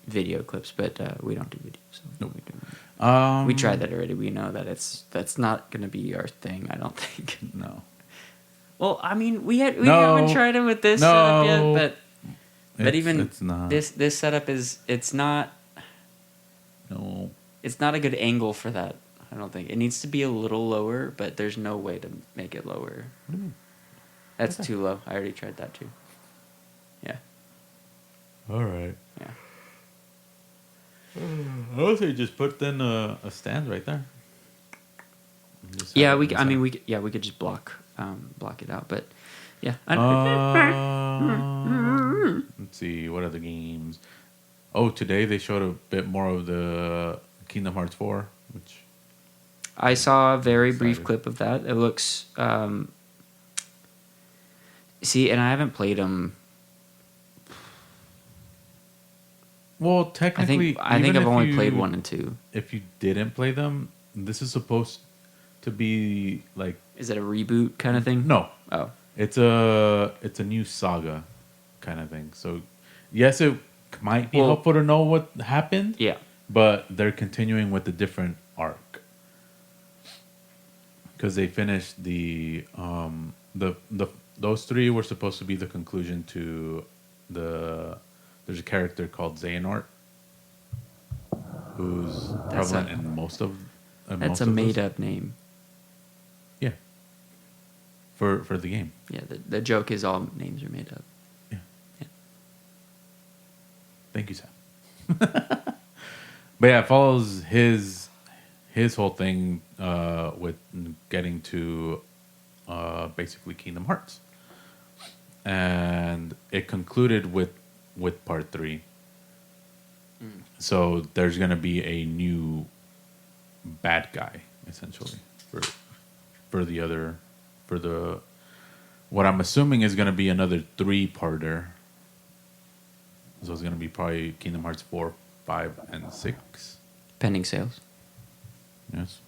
video clips, but we don't do video, so nope. We tried that already. We know that that's not going to be our thing. I don't think. No. Well, I mean, we haven't tried it with this setup yet, but even it's not. This setup it's not. No. It's not a good angle for that. I don't think it needs to be a little lower, but there's no way to make it lower. What do you mean? That's too low. I already tried that too. Yeah. All right. Yeah. I would say just put in a stand right there. Yeah, we could just block it out, but yeah. Let's see, what other games? Oh, today they showed a bit more of the Kingdom Hearts 4, which I saw a very brief clip of that. It looks see, and I haven't played them. Well, technically, I think I've only played 1 and 2. If you didn't play them, this is supposed to be like. Is it a reboot kind of thing? No. Oh. It's a new saga kind of thing. So, yes, it might be helpful to know what happened. Yeah. But they're continuing with a different arc because they finished those 3 were supposed to be the conclusion to There's a character called Xehanort who's prevalent in most of. That's a made-up name. Yeah. For the game. Yeah, the joke is all names are made up. Yeah. Thank you, Sam. But yeah, it follows his whole thing with getting to basically Kingdom Hearts, and it concluded with part 3. So there's gonna be a new bad guy essentially for what I'm assuming is gonna be another 3-parter. So it's gonna be probably Kingdom Hearts 4, 5, and 6. Pending sales. Yes.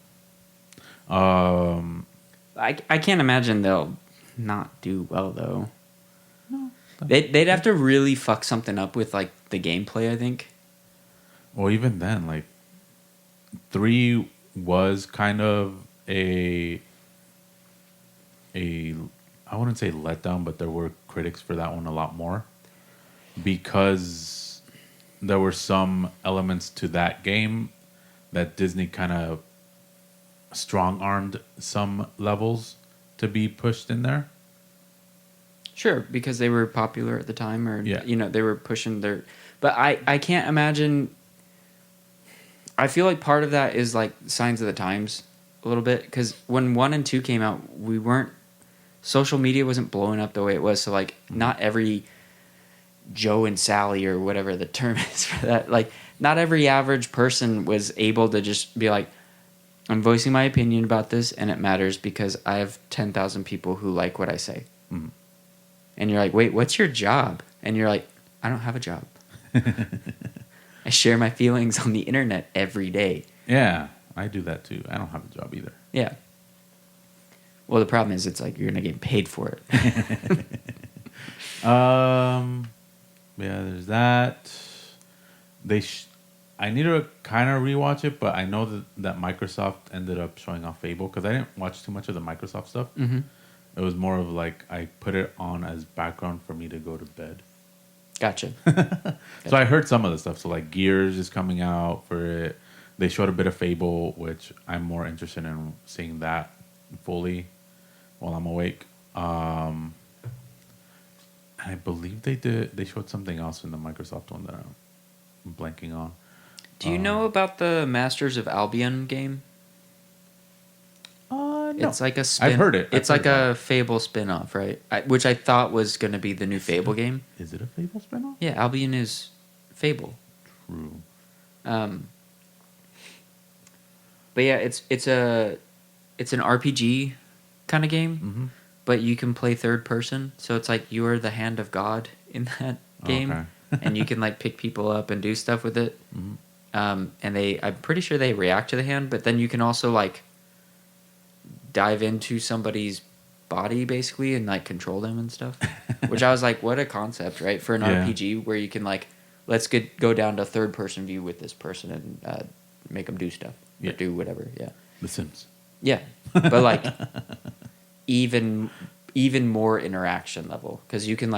I can't imagine they'll not do well though. No. They'd have to really fuck something up with like the gameplay, I think. Well, even then, like 3 was kind of a I wouldn't say letdown, but there were critics for that one a lot more because there were some elements to that game that Disney kind of strong armed some levels to be pushed in there. Sure, because they were popular at the time, or Yeah. they were pushing their. But I can't imagine. I feel like part of that is like signs of the times, a little bit, because when 1 and 2 came out, we weren't. Social media wasn't blowing up the way it was, so like not every Joe and Sally or whatever the term is for that, like not every average person was able to just be like, I'm voicing my opinion about this, and it matters because I have 10,000 people who like what I say. Mhm. And you're like, wait, what's your job? And you're like, I don't have a job. I share my feelings on the internet every day. Yeah, I do that too. I don't have a job either. Yeah. Well, the problem is it's like you're going to get paid for it. Yeah, there's that. I need to kind of rewatch it, but I know that Microsoft ended up showing off Fable because I didn't watch too much of the Microsoft stuff. Mm-hmm. It was more of like I put it on as background for me to go to bed. Gotcha. So I heard some of the stuff. So like Gears is coming out for it. They showed a bit of Fable, which I'm more interested in seeing that fully while I'm awake. I believe they showed something else in the Microsoft one that I'm blanking on. Do you know about the Masters of Albion game? No. It's like a spin. I've heard it. It's like a Fable spin-off, right? Which I thought was going to be the new Fable game. Is it a Fable spinoff? Yeah, Albion is Fable. True. But yeah, it's an RPG kind of game, Mm-hmm. but you can play third person. So it's like you are the hand of God in that game, Okay. and you can like pick people up and do stuff with it. Mm-hmm. And I'm pretty sure they react to the hand, but then you can also like dive into somebody's body basically and like control them and stuff. Which I was like, what a concept, right? For an Yeah. RPG where you can like, let's go down to third person view with this person and make them do stuff Yeah. or do whatever. Yeah, The Sims. yeah, but like even more interaction level because you can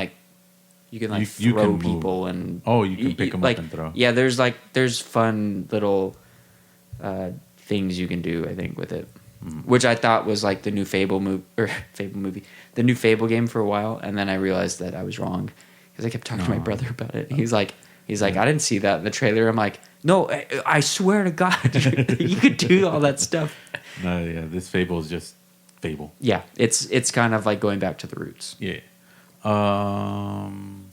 You throw can move. people and You can pick them like, up and throw. Yeah, there's fun little things you can do. I think with it, which I thought was like the new Fable movie, the new Fable game for a while, and then I realized that I was wrong because I kept talking to my No. brother about it. He's like, I didn't see that in the trailer. I'm like, no, I swear to God, you could do all that stuff. No, yeah, this Fable is just Fable. Yeah, it's kind of like going back to the roots. Yeah.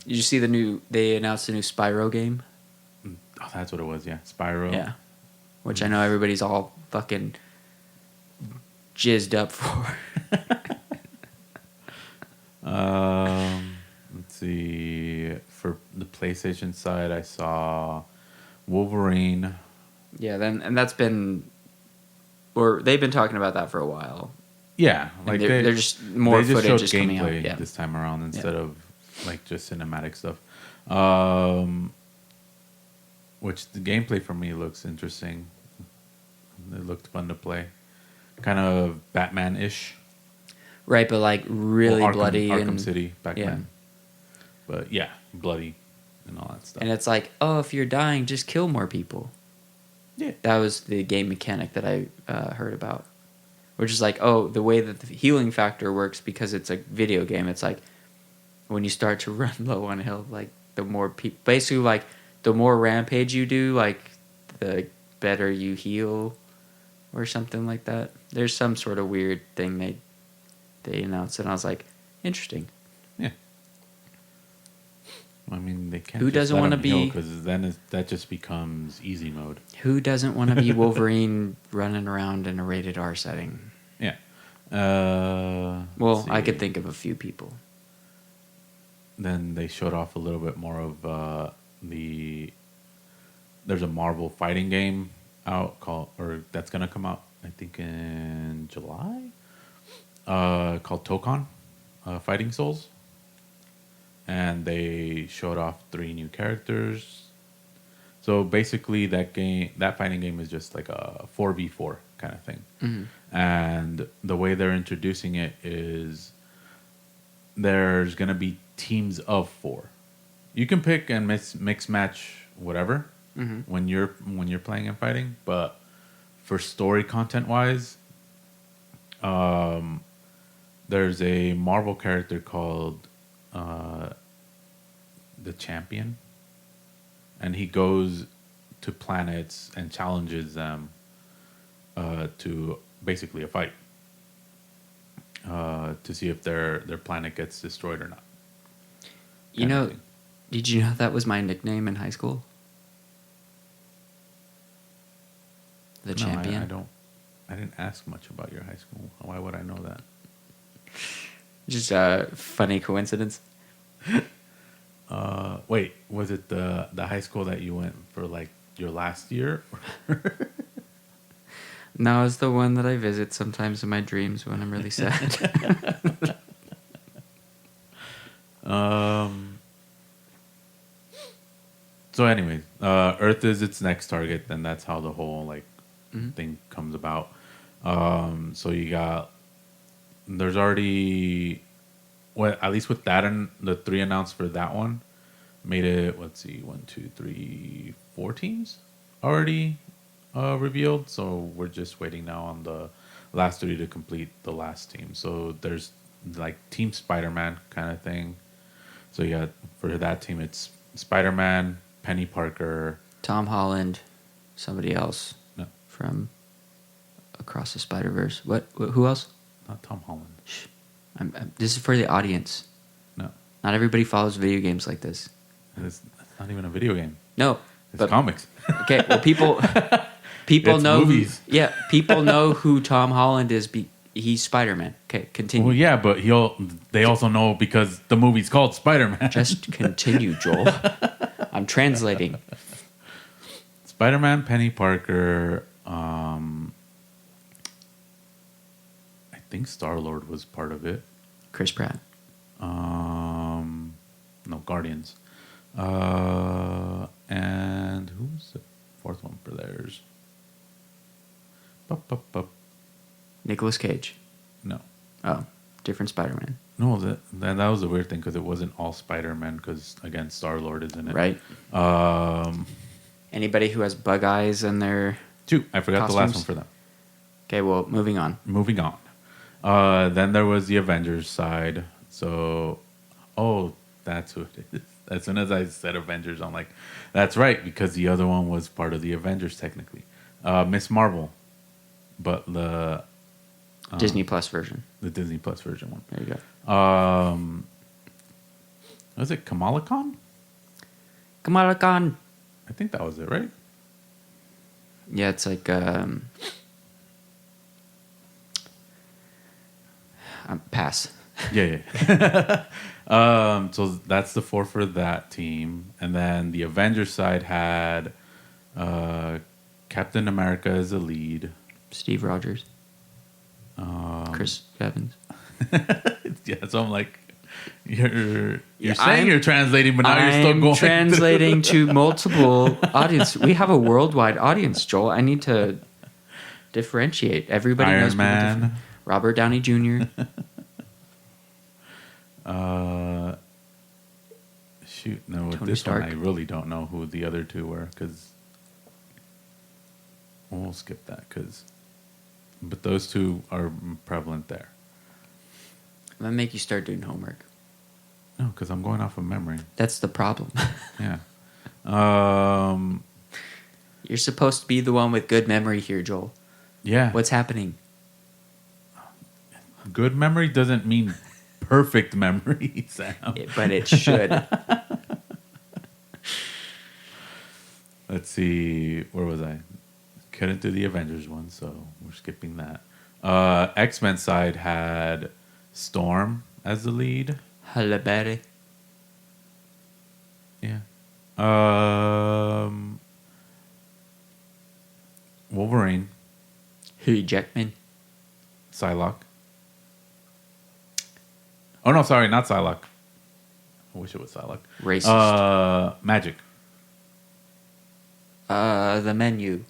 Did you see they announced a new Spyro game? Oh, that's what it was. Yeah, Spyro. Yeah, which I know everybody's all fucking jizzed up for. Let's see. For the PlayStation side, I saw Wolverine. Yeah, and that's been, or they've been talking about that for a while. Yeah, And like they're just more they just footage showed is coming out. gameplay Yeah, this time around instead of like just cinematic stuff. Which the gameplay for me looks interesting. It looked fun to play, kind of Batman-ish. right, but like really Well, bloody Arkham and City back yeah. then. But yeah, bloody and all that stuff. and it's like, oh, if you're dying, just kill more people. Yeah. That was the game mechanic that I heard about, which is like, oh, the way that the healing factor works because it's a video game. It's like when you start to run low on health, like the more people, basically like the more rampage you do, like the better you heal, or something like that. There's some sort of weird thing they announced, and I was like, interesting. Yeah. I mean, they can't. Who doesn't wanna be- Because then that just becomes easy mode. Who doesn't want to be Wolverine running around in a rated R setting? Yeah. Well, let's I could see. think of a few people. Then they showed off a little bit more of there's a Marvel fighting game out that's gonna come out I think in July. Called Tokon, Fighting Souls, and they showed off 3 new characters. So basically, that fighting game is just like a 4v4 kind of thing. Mm-hmm. And the way they're introducing it is there's gonna be teams of 4. You can pick and mix match whatever Mm-hmm. when you're playing and fighting, but for story content wise, There's a Marvel character called the Champion, and he goes to planets and challenges them to basically a fight to see if their planet gets destroyed or not. You Kind of know, thing. did you know that was my nickname in high school? The No, Champion. I don't. I didn't ask much about your high school. Why would I know that? Just a funny coincidence. Wait, was it the high school that you went for like your last year? No, it's the one that I visit sometimes in my dreams when I'm really sad. So, anyways, Earth is its next target, and that's how the whole like Mhm. thing comes about. So you got there's already well, at least with that and the 3 announced for that one, made it. Let's see, 1, 2, 3, 4 teams already revealed. So we're just waiting now on the last 3 to complete the last team. So there's like Team Spider-Man kind of thing. So you got for that team, it's Spider-Man, Penny Parker. Tom Holland, somebody else No, Across the Spider Verse. What? Who else? not Tom Holland. Shh. This is for the audience. No, Not everybody follows video games like this. it's not even a video game. No, It's but comics. okay. Well, people It's know. movies. People know who Tom Holland is. He's Spider Man. Okay, continue. Well, yeah, but they also know because the movie's called Spider-Man. Just continue, Joel. I'm translating. Spider-Man, Penny Parker. I think Star-Lord was part of it. Chris Pratt. No, Guardians. And who's the 4th one for theirs? Nicolas Cage. No. Oh, different Spider Man. No, that was a weird thing because it wasn't all Spider-Man because, again, Star-Lord is in it. Right. Anybody who has bug eyes in their. Shoot, I forgot the last Costumes? one for them. Okay, well, moving on. Moving on. Then there was the Avengers side. So, that's who it is. As soon as I said Avengers, I'm like, that's right, because the other one was part of the Avengers, technically. Miss Marvel. But the Disney Plus version. the Disney Plus version one. There you go. Was it Kamala Khan? Kamala Khan. I think that was it, right? Yeah, it's like pass. Yeah. So that's the 4 for that team. And then the Avengers side had Captain America as the lead. Steve Rogers. Chris Evans. Yeah, so I'm like, you're Yeah, saying you're translating, but now you're still I'm going translating to multiple audience. We have a worldwide audience, Joel. I need to differentiate. Everybody Iron knows people Man. different. Robert Downey Jr. Shoot, no, with Tony this Stark. one, I really don't know who the other 2 were, because we'll skip that, but those 2 are prevalent there. I'm gonna make you start doing homework. No, because I'm going off of memory. That's the problem. Yeah. You're supposed to be the one with good memory here, Joel. Yeah. What's happening? Good memory doesn't mean perfect memory, Sam. But it should. Let's see. Where was I? Couldn't do the Avengers one, so we're skipping that. X-Men side had Storm as the lead. Halle Berry. Yeah. Wolverine. Hugh Jackman. Psylocke. Oh, no, sorry, not Psylocke. I wish it was Psylocke. Racist. Magic. The Menu.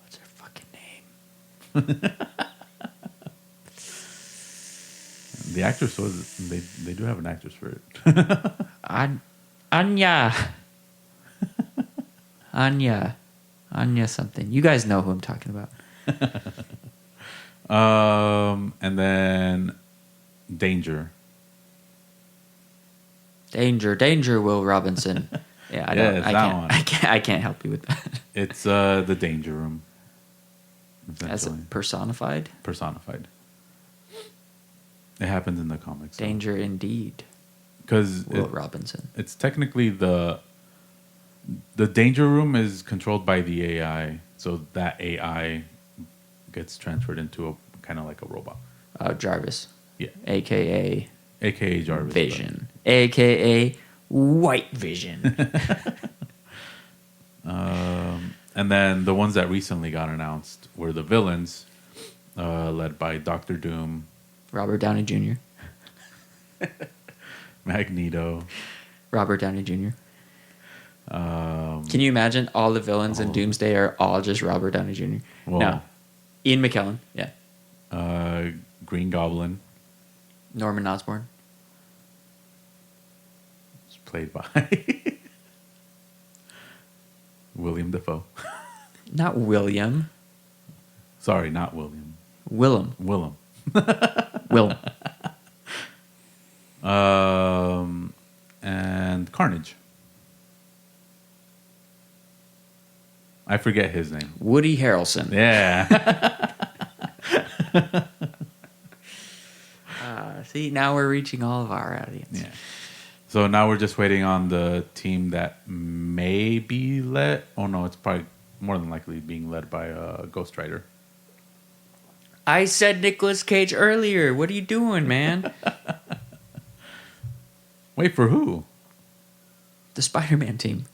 What's her fucking name? The actress was... They do have an actress for it. Anya. Anya something. You guys know who I'm talking about. And then Danger. Danger, Will Robinson. Yeah, I Yeah, don't. it's I that can't. one. I can't help you with that. It's the Danger Room. As Essentially. personified. Personified. It happens in the comics. Danger indeed. Because Will Robinson. it's technically the Danger Room is controlled by the AI, so that AI gets transferred into a kind of like a robot. Jarvis. Yeah, AKA aka Jarvis. Vision. AKA White Vision. And then the ones that recently got announced were the villains, led by Doctor Doom, Robert Downey Jr. Magneto. Robert Downey Jr. Can you imagine all the villains in Doomsday are all just Robert Downey Jr.? Well, No. Ian McKellen. Yeah. Green Goblin, Norman Osborn. is played by William Dafoe. Not William. Sorry, not William. Willem. Willem. Willem. And Carnage. I forget his name. Woody Harrelson. Yeah. See, now we're reaching all of our audience. Yeah. So now we're just waiting on the team that may be led. Oh no, it's probably more than likely being led by Ghost Rider. I said Nicolas Cage earlier. What are you doing, man? Wait for who? The Spider-Man team.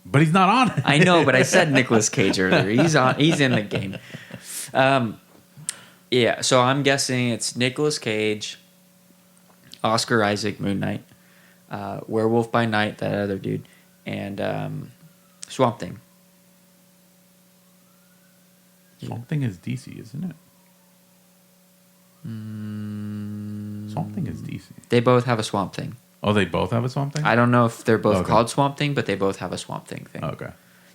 But he's not on it. I know, but I said Nicolas Cage earlier. He's on. He's in the game. Yeah, so I'm guessing it's Nicolas Cage, Oscar Isaac, Moon Knight, Werewolf by Night, that other dude, and Swamp Thing. Swamp Thing is DC, isn't it? Swamp Thing is DC. They both have a Swamp Thing. Oh, they both have a Swamp Thing? I don't know if they're both Okay. called Swamp Thing, but they both have a Swamp Thing thing. Okay.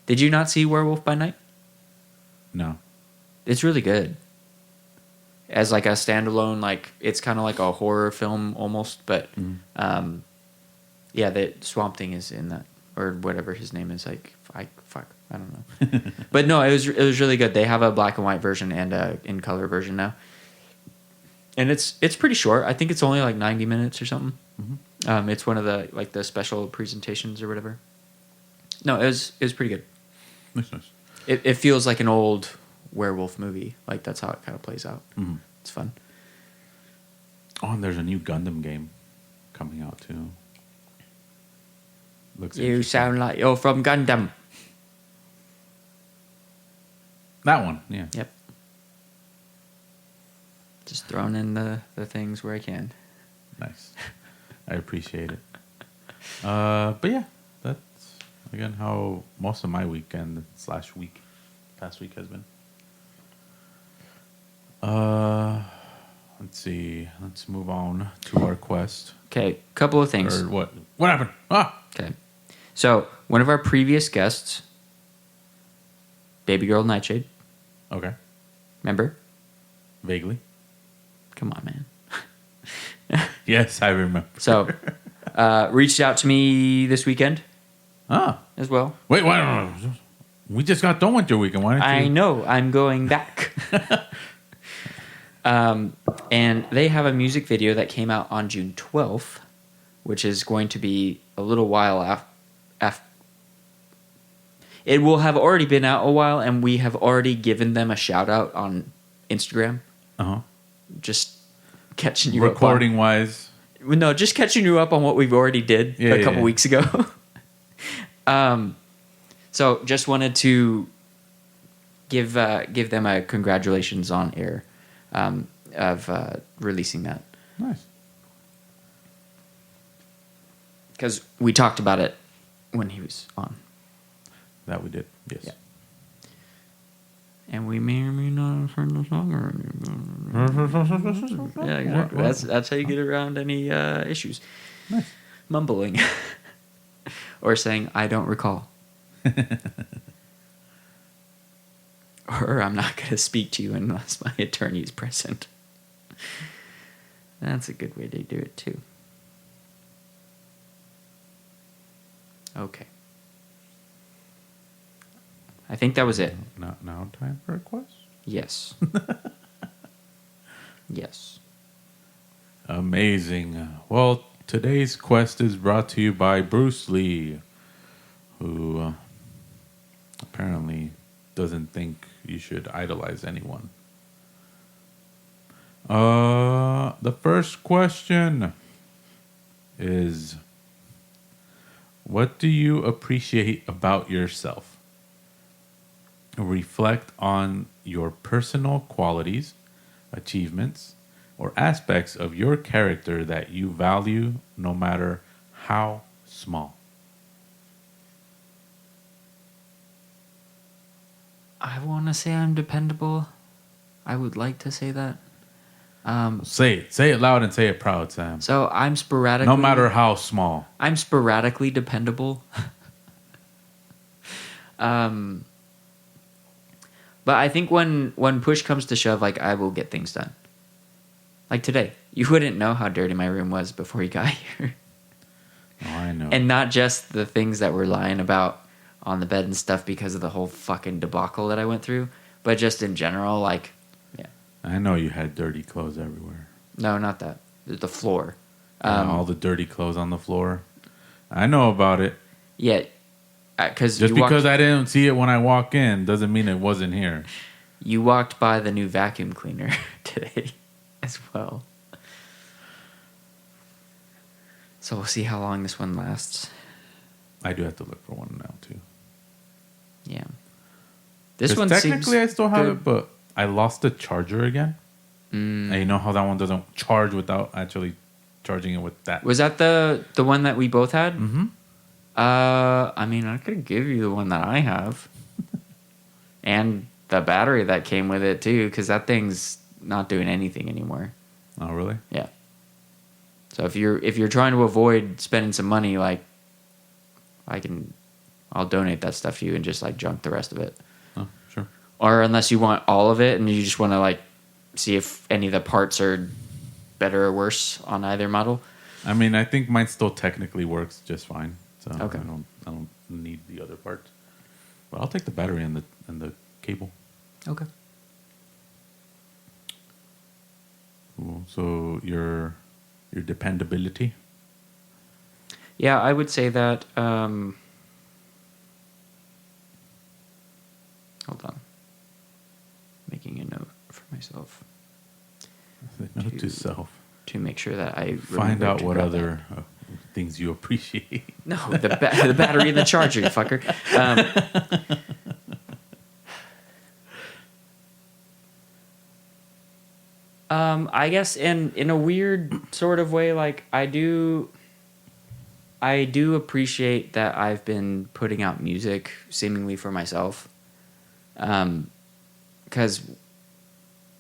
Did you not see Werewolf by Night? No. It's really good. As like a standalone, like it's kind of like a horror film almost, but yeah, the Swamp Thing is in that or whatever his name is. Like I don't know, but no, it was really good. They have a black and white version and a in color version now, and it's pretty short. I think it's only like 90 minutes or something. It's one of the like the special presentations or whatever. No, it was pretty good. Nice. It feels like an old werewolf movie. Like that's how it kind of plays out. Mhm. It's fun. Oh, and there's a new Gundam game coming out too. Looks You interesting. sound like you're from Gundam. That one, yeah. Yep. Just throwing in the things where I can. Nice. I appreciate it. But yeah, that's again how most of my weekend / week, past week has been. Let's see. Let's move on to our quest. Okay, couple of things. Or what? What happened? Ah. Okay. So, one of our previous guests, Baby Girl Nightshade, Okay. remember? Vaguely. Come on, man. Yes, I remember. So, reached out to me this weekend Ah. as well. Wait. What? We just got done with your weekend. Why don't you? I know, I'm going back. And they have a music video that came out on June 12th, which is going to be a little while after. It will have already been out a while, and we have already given them a shout out on Instagram. Uh-huh. Just catching you Recording wise. up on, no, just catching you up on what we've already did a couple yeah. weeks ago. So just wanted to give them a congratulations on air of releasing that, Nice. because we talked about it when he was on. That we did. Yes. Yeah. And we may or may not have heard the song. Yeah, exactly. That's how you get around any issues. Nice. Mumbling. Or saying, I don't recall. Or I'm not going to speak to you unless my attorney is present. That's a good way to do it, too. Okay. I think that was it. Now time for a quest? Yes. Yes. Amazing. Well, today's quest is brought to you by Bruce Lee, who apparently doesn't think you should idolize anyone. The first question is, what do you appreciate about yourself? Reflect on your personal qualities, achievements, or aspects of your character that you value, no matter how small. I want to say I'm dependable. I would like to say that. Say it loud and say it proud, Sam. So I'm sporadically... No matter how small. I'm sporadically dependable. But I think when push comes to shove, like, I will get things done. Like today. You wouldn't know how dirty my room was before you got here. Oh, I know. And not just the things that were lying about on the bed and stuff because of the whole fucking debacle that I went through, but just in general, like, yeah. I know you had dirty clothes everywhere. No, not that. The floor. All the dirty clothes on the floor. I know about it. Yeah. Because Just because I didn't see it when I walk in doesn't mean it wasn't here. You walked by the new vacuum cleaner today as well. So we'll see how long this one lasts. I do have to look for one now, too. Yeah. This one technically I still have good. it, but I lost the charger again. And you know how that one doesn't charge without actually charging it with that. Was that the one that we both had? Mm-hmm. I mean, I could give you the one that I have. And the battery that came with it, too, because that thing's not doing anything anymore. Oh, really? Yeah. So if you're trying to avoid spending some money, like, I'll donate that stuff to you and just, like, junk the rest of it. Oh, sure. Or unless you want all of it and you just want to, like, see if any of the parts are better or worse on either model. I mean, I think mine still technically works just fine. So Okay. I don't need the other parts. But I'll take the battery and the cable. Okay. Cool. So your dependability. Yeah, I would say that. Hold on. Making a note for myself Note to self. to make sure that I Find remember out to what grab other things you appreciate. No, the battery and the charger, you fucker. I guess in a weird sort of way, like I do appreciate that I've been putting out music seemingly for myself. Because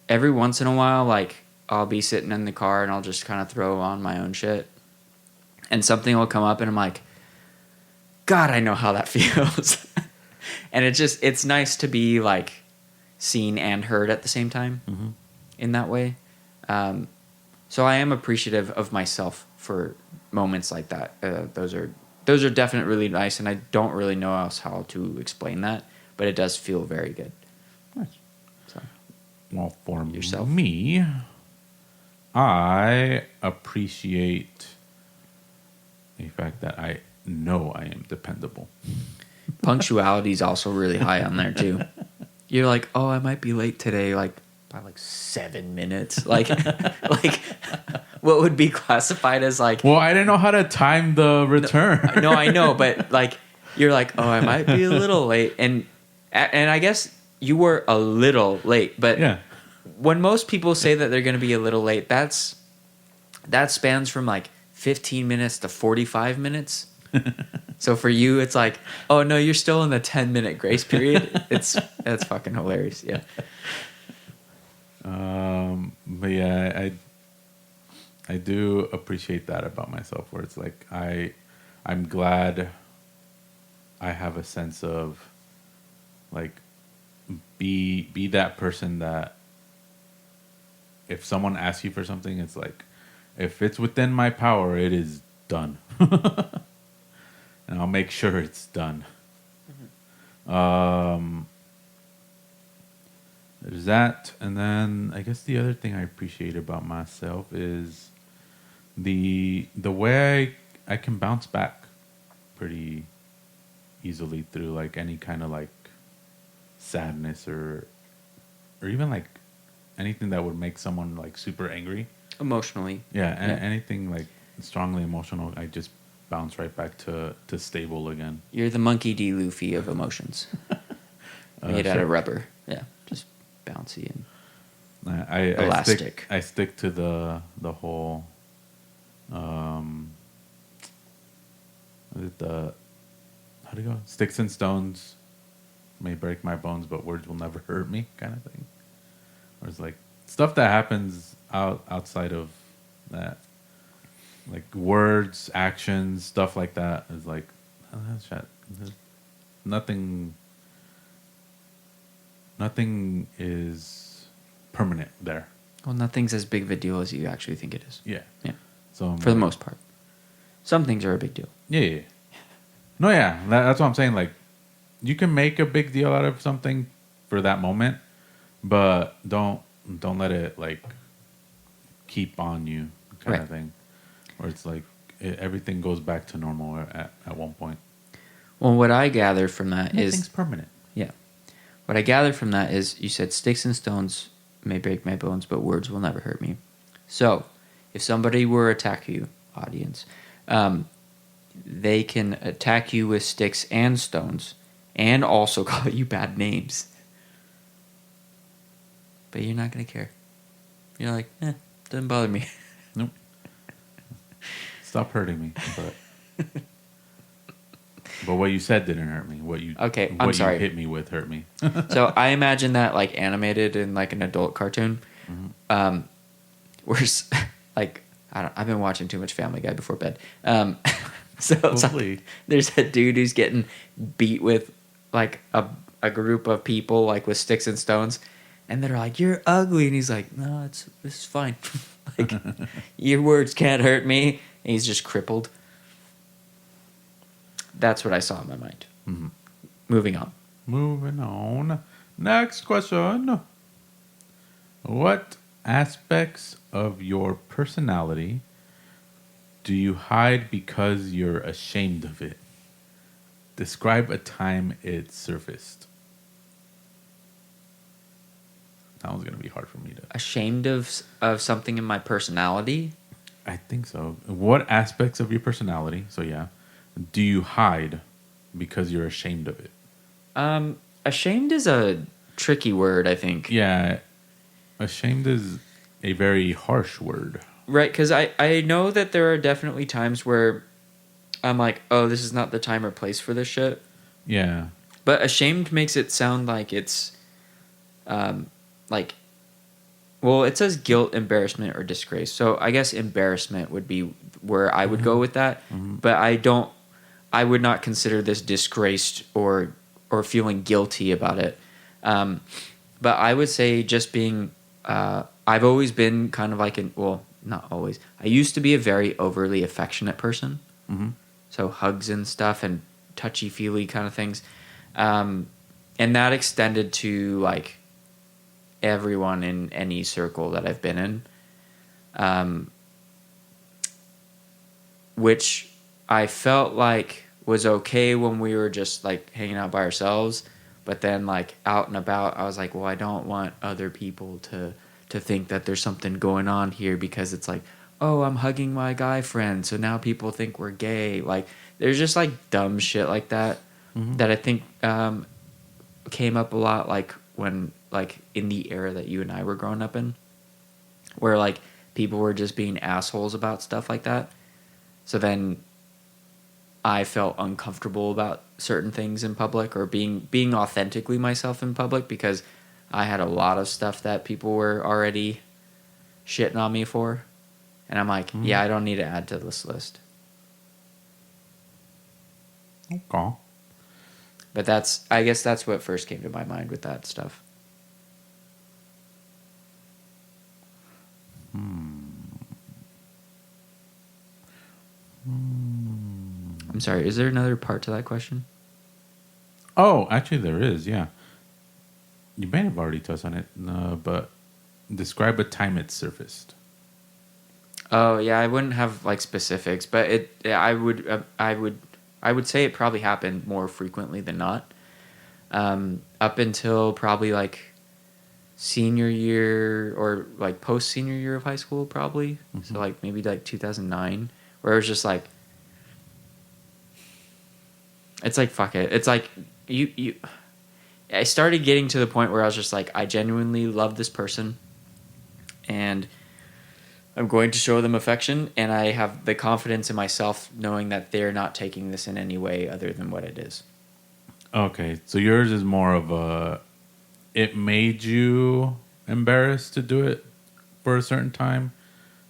every once in a while, like I'll be sitting in the car and I'll just kind of throw on my own shit. And something will come up and I'm like, God, I know how that feels. And it's nice to be like seen and heard at the same time in that way. So I am appreciative of myself for moments like that. Those are definitely really nice. And I don't really know else how to explain that, but it does feel very good. Nice. So, well, for yourself. me, I appreciate the fact that I know I am dependable. Punctuality is also really high on there too. You're like, oh, I might be late today, like by like 7 minutes. Like, like what would be classified as like. Well, I didn't know how to time the return. No, I know, but like you're like, oh, I might be a little late, and I guess you were a little late, but yeah. When most people say that they're going to be a little late, that spans from like 15 minutes to 45 minutes. So for you, it's like, oh no, you're still in the 10-minute grace period. That's fucking hilarious. Yeah. But yeah, I do appreciate that about myself, where it's like I'm glad I have a sense of like be that person that if someone asks you for something, it's like, if it's within my power, it is done. And I'll make sure it's done. There's that. And then I guess the other thing I appreciate about myself is the way I can bounce back pretty easily through like any kind of like sadness or even like anything that would make someone like super angry. Emotionally. Yeah, Yeah. anything like strongly emotional, I just bounce right back to stable again. You're the Monkey D. Luffy of emotions. Made out Sure. of rubber. Yeah, just bouncy and I elastic. I stick to the whole the how do you go? Sticks and stones may break my bones, but words will never hurt me, kind of thing. Or it's like stuff that happens outside of that, like words, actions, stuff like that is like shit. Nothing. Nothing is permanent there. Well, nothing's as big of a deal as you actually think it is. Yeah. Yeah, So I'm for the like- most part. Some things are a big deal. Yeah. No, yeah. That's what I'm saying. Like, you can make a big deal out of something for that moment, but don't let it like keep on you, kind Right. of thing. Or it's like everything goes back to normal at one point. Well, what I gather from that Nothing's is, permanent. yeah, what I gather from that is you said sticks and stones may break my bones, but words will never hurt me. So, if somebody were to attack you, audience, they can attack you with sticks and stones and also call you bad names. But you're not going to care. You're like, doesn't bother me. Nope. Stop hurting me. But what you said didn't hurt me. What you Okay, I'm what sorry. you hit me with hurt me. So I imagine that like animated in like an adult cartoon, where like I've been watching too much Family Guy before bed. So it's Hopefully. like, there's a dude who's getting beat with like a group of people like with sticks and stones, and they're like, "You're ugly," and he's like, "No, this is fine. Like your words can't hurt me." And he's just crippled. That's what I saw in my mind. Mhm. Moving on. Moving on. Next question. What aspects of your personality do you hide because you're ashamed of it? Describe a time it surfaced. That one's going to be hard for me to... Ashamed of something in my personality. I think so. What aspects of your personality, so yeah, do you hide because you're ashamed of it? Ashamed is a tricky word, I think. Yeah, ashamed is a very harsh word. Right, because I know that there are definitely times where I'm like, oh, this is not the time or place for this shit. Yeah. But ashamed makes it sound like it's, well, it says guilt, embarrassment, or disgrace. So I guess embarrassment would be where I would go with that. But I would not consider this disgraced or feeling guilty about it. But I would say just being, I've always been kind of like not always. I used to be a very overly affectionate person. Mm-hmm. So hugs and stuff and touchy-feely kind of things. And that extended to like everyone in any circle that I've been in. Which I felt like was okay when we were just like hanging out by ourselves. But then like out and about, I was like, well, I don't want other people to think that there's something going on here because it's like, oh, I'm hugging my guy friend, so now people think we're gay. Like, there's just like dumb shit like that that I think came up a lot, like when like in the era that you and I were growing up in, where like people were just being assholes about stuff like that. So then I felt uncomfortable about certain things in public or being authentically myself in public because I had a lot of stuff that people were already shitting on me for. And I'm like, yeah, I don't need to add to this list. Okay. But I guess that's what first came to my mind with that stuff. I'm sorry, is there another part to that question? Oh, actually, there is. Yeah, you may have already touched on it, but describe a time it surfaced. Oh yeah, I wouldn't have like specifics, but I would say it probably happened more frequently than not. Up until probably like senior year or like post senior year of high school, probably. So like maybe like 2009, where it was just like, it's like fuck it. It's like you. I started getting to the point where I was just like, I genuinely love this person, and I'm going to show them affection, and I have the confidence in myself knowing that they're not taking this in any way other than what it is. Okay, so yours is more of a. It made you embarrassed to do it for a certain time,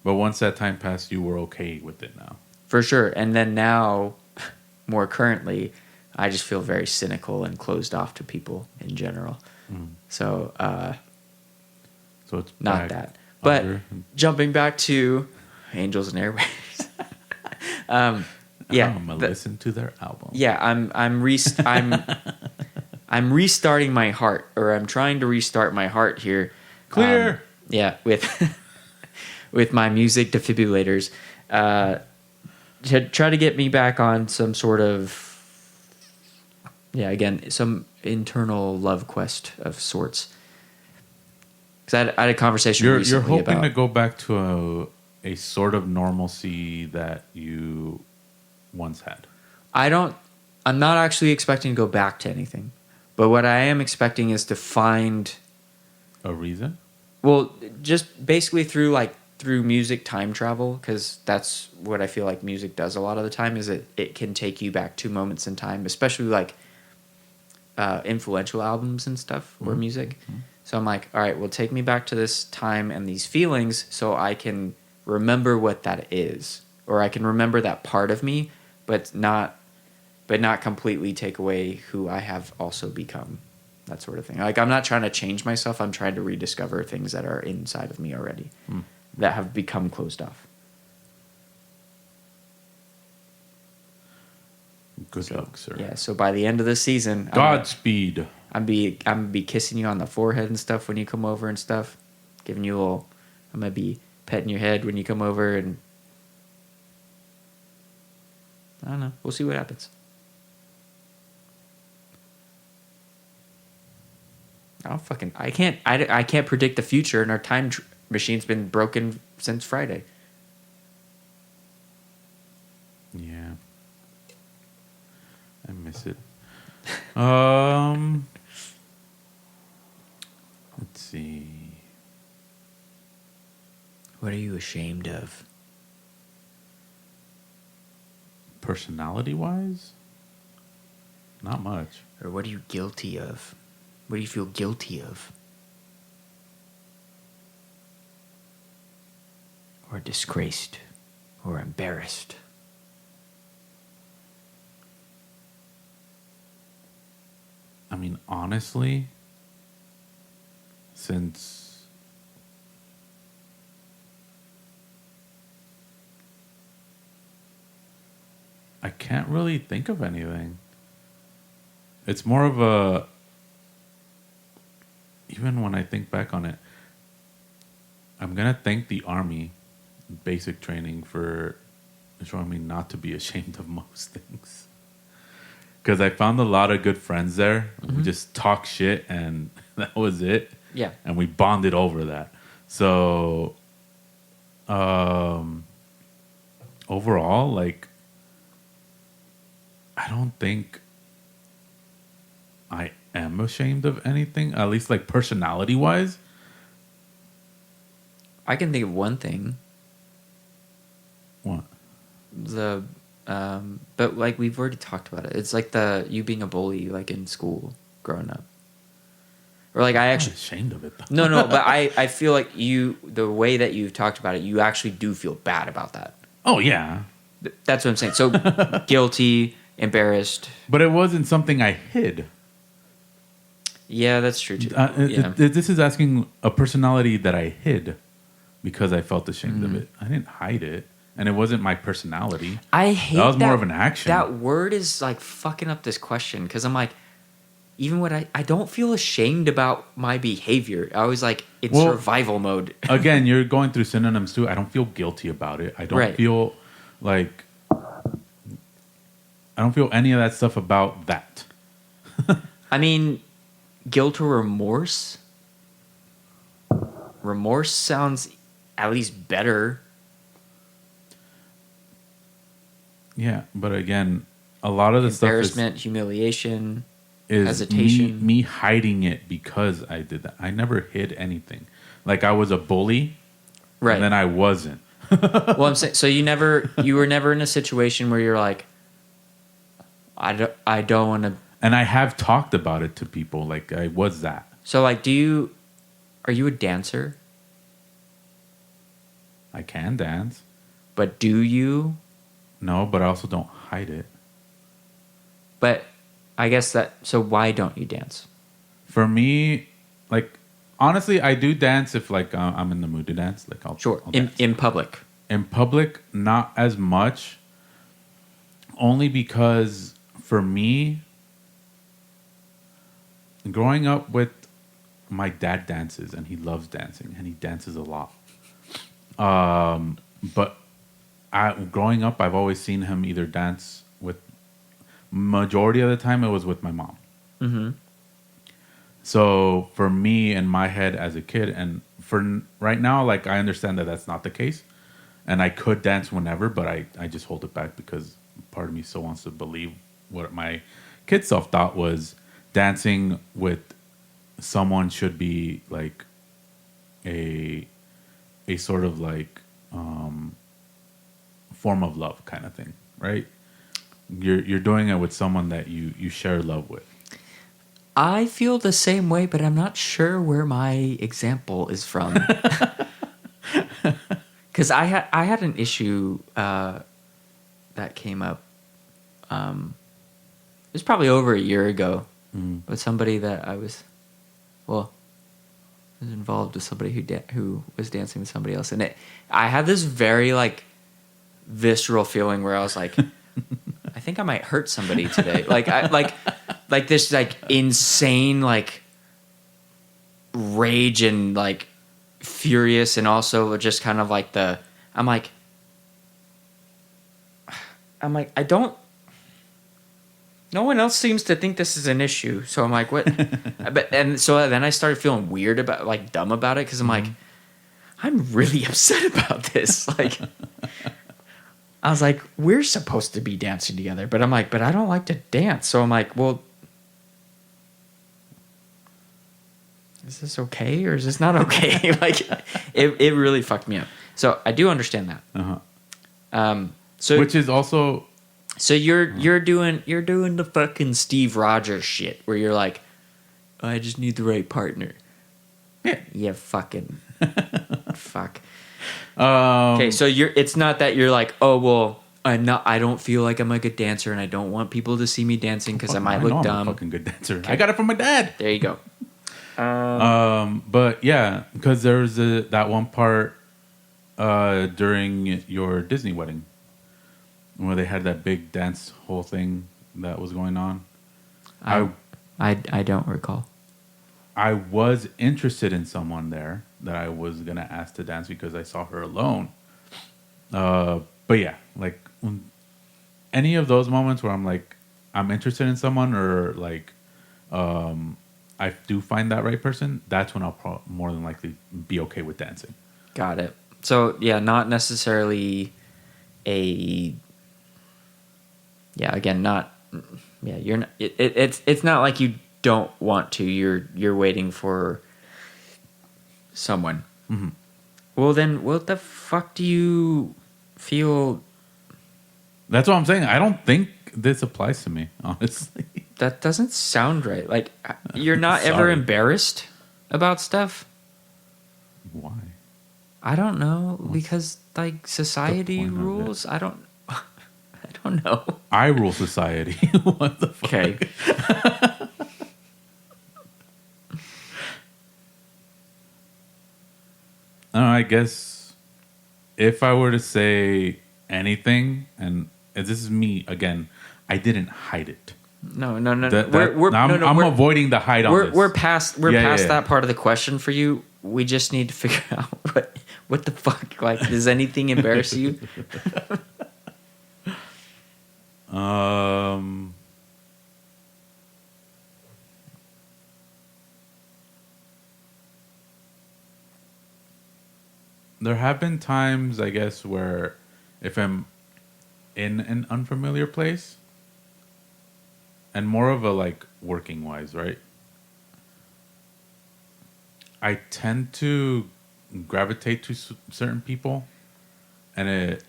but once that time passed, you were okay with it now. For sure. And then now, more currently, I just feel very cynical and closed off to people in general. So, So it's not back that. But under- jumping back to Angels and Airwaves. Yeah. I'm gonna listen to their album. Yeah, I'm restarting my heart, or I'm trying to restart my heart here. Clear. Yeah, with with my music defibrillators, to try to get me back on some sort of, again, some internal love quest of sorts. Because I had a conversation You're recently hoping about to go back to a sort of normalcy that you once had. I'm not actually expecting to go back to anything. But what I am expecting is to find, A reason? well, just basically through music time travel, because that's what I feel like music does a lot of the time, is it can take you back to moments in time, especially like influential albums and stuff or music. So I'm like, all right, well, take me back to this time and these feelings so I can remember what that is, or I can remember that part of me, but not completely take away who I have also become, that sort of thing. Like, I'm not trying to change myself. I'm trying to rediscover things that are inside of me already that have become closed off. Good luck, sir. Yeah, so by the end of this season, Godspeed. I'm be kissing you on the forehead and stuff when you come over and stuff, giving you a little. I'm gonna be petting your head when you come over, and I don't know. We'll see what happens. I can't predict the future, and our time machine's been broken since Friday. Yeah. I miss it. Let's see. What are you ashamed of? Personality wise? Not much. Or what are you guilty of? What do you feel guilty of? Or disgraced? Or embarrassed? I mean, honestly, since I can't really think of anything. It's more of a, even when I think back on it, I'm going to thank the Army basic training for showing me not to be ashamed of most things. Because I found a lot of good friends there. Mm-hmm. We just talk shit and that was it. Yeah. And we bonded over that. So, overall, like, I don't think I am ashamed of anything, at least like personality wise. I can think of one thing. What? But like we've already talked about it. It's like you being a bully, like in school, growing up. Or like I'm not ashamed of it though. No, but I feel like the way that you've talked about it, you actually do feel bad about that. Oh yeah. That's what I'm saying. So guilty, embarrassed. But it wasn't something I hid. Yeah, that's true too. This is asking a personality that I hid because I felt ashamed of it. I didn't hide it, and it wasn't my personality. I hate that was more of an action. That word is like fucking up this question because I'm like, even when I don't feel ashamed about my behavior. I always like in survival mode. Again, you're going through synonyms too. I don't feel guilty about it. I don't feel like I don't feel any of that stuff about that. I mean, guilt or remorse. Remorse sounds at least better. Yeah, but again, a lot of the stuff is embarrassment, humiliation, is hesitation. Me hiding it because I did that. I never hid anything. Like I was a bully, right? And then I wasn't. Well, I'm saying so. You were never in a situation where you're like, I don't want to. And I have talked about it to people. Like I was that. So like, are you a dancer? I can dance. But do you? No, but I also don't hide it. But I guess so why don't you dance? For me, like, honestly, I do dance if, like, I'm in the mood to dance. Like, I'll dance. In public. In public, not as much. Only because, for me, growing up with my dad dances, and he loves dancing, and he dances a lot. But growing up, I've always seen him either dance with, majority of the time, it was with my mom. Mm-hmm. So for me, in my head as a kid, and for right now, like I understand that that's not the case, and I could dance whenever, but I just hold it back because part of me still wants to believe what my kid self thought was dancing with someone should be like a sort of like form of love kind of thing, right? You're doing it with someone that you share love with. I feel the same way, but I'm not sure where my example is from. Because I had an issue that came up. It was probably over a year ago with somebody that I was involved with somebody who was dancing with somebody else, and I had this very like visceral feeling where I was like, I think I might hurt somebody today. Like this like insane like rage and like furious, and also just kind of like I'm like I don't. No one else seems to think this is an issue, so I'm like, what? And so then I started feeling weird about, like, dumb about it, because I'm like, I'm really upset about this. Like, I was like, we're supposed to be dancing together, but I'm like, but I don't like to dance. So I'm like, well, is this okay or is this not okay? Like, it really fucked me up. So I do understand that. Uh-huh. So which is also. So you're doing the fucking Steve Rogers shit where you're like, I just need the right partner. Yeah. Yeah, fucking fuck. Okay, so it's not that you're like, oh well, I don't feel like I'm a good dancer and I don't want people to see me dancing because I might look dumb. I'm a fucking good dancer. Okay. I got it from my dad. There you go. But yeah, because there was that one part during your Disney wedding where they had that big dance whole thing that was going on. I don't recall. I was interested in someone there that I was gonna ask to dance because I saw her alone. But yeah, like any of those moments where I'm like, I'm interested in someone, or like, I do find that right person, that's when I'll more than likely be okay with dancing. Got it. So yeah, not necessarily a. Yeah, again, not. Yeah, you're not. It's not like you don't want to. You're waiting for someone. Mm-hmm. Well, then, what the fuck do you feel? That's what I'm saying. I don't think this applies to me, honestly. That doesn't sound right. Like, you're not ever embarrassed about stuff? Why? I don't know. Because, like, society rules. I don't don't know. I rule society. What the fuck? Okay. I guess if I were to say anything, and this is me again, I didn't hide it. No. I'm avoiding the hide on this. We're past Yeah. that part of the question for you. We just need to figure out what the fuck. Like, does anything embarrass you? There have been times, I guess, where if I'm in an unfamiliar place, and more of a like working wise, right? I tend to gravitate to certain people, and it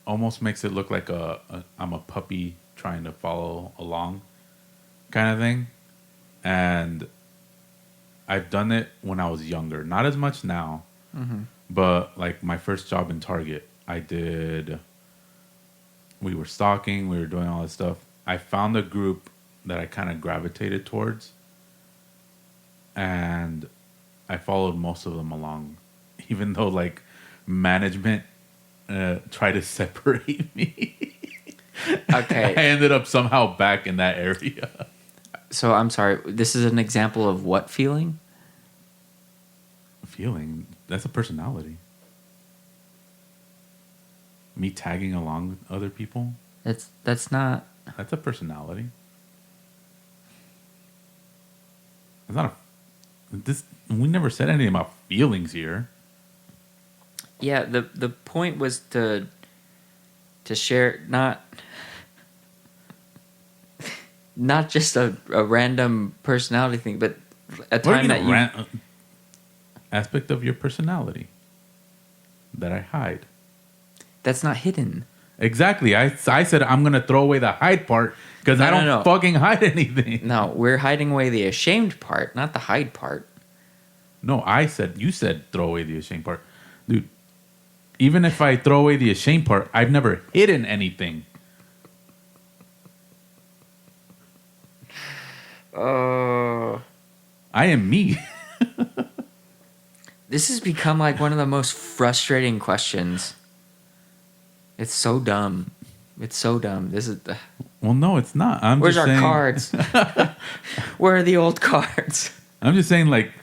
almost makes it look like I'm a puppy trying to follow along, kind of thing. And I've done it when I was younger, not as much now. Mm-hmm. But like my first job in Target, we were stalking, we were doing all this stuff. I found a group that I kind of gravitated towards, and I followed most of them along, even though like management tried to separate me. Okay. I ended up somehow back in that area. So I'm sorry. This is an example of what feeling? Feeling, that's a personality. Me tagging along with other people, That's not. that's a personality. It's not we never said anything about feelings here. Yeah. The point was to share not just a random personality thing, but a time that you. Aspect of your personality that I hide. That's not hidden. Exactly. I said I'm gonna throw away the hide part because I don't fucking hide anything. No, we're hiding away the ashamed part, not the hide part. No, you said throw away the ashamed part, dude. Even if I throw away the ashamed part, I've never hidden anything. Oh. I am me. This has become like one of the most frustrating questions. It's so dumb. It's so dumb. This is. Well, no, it's not. Where's just our saying, cards? Where are the old cards? I'm just saying, like,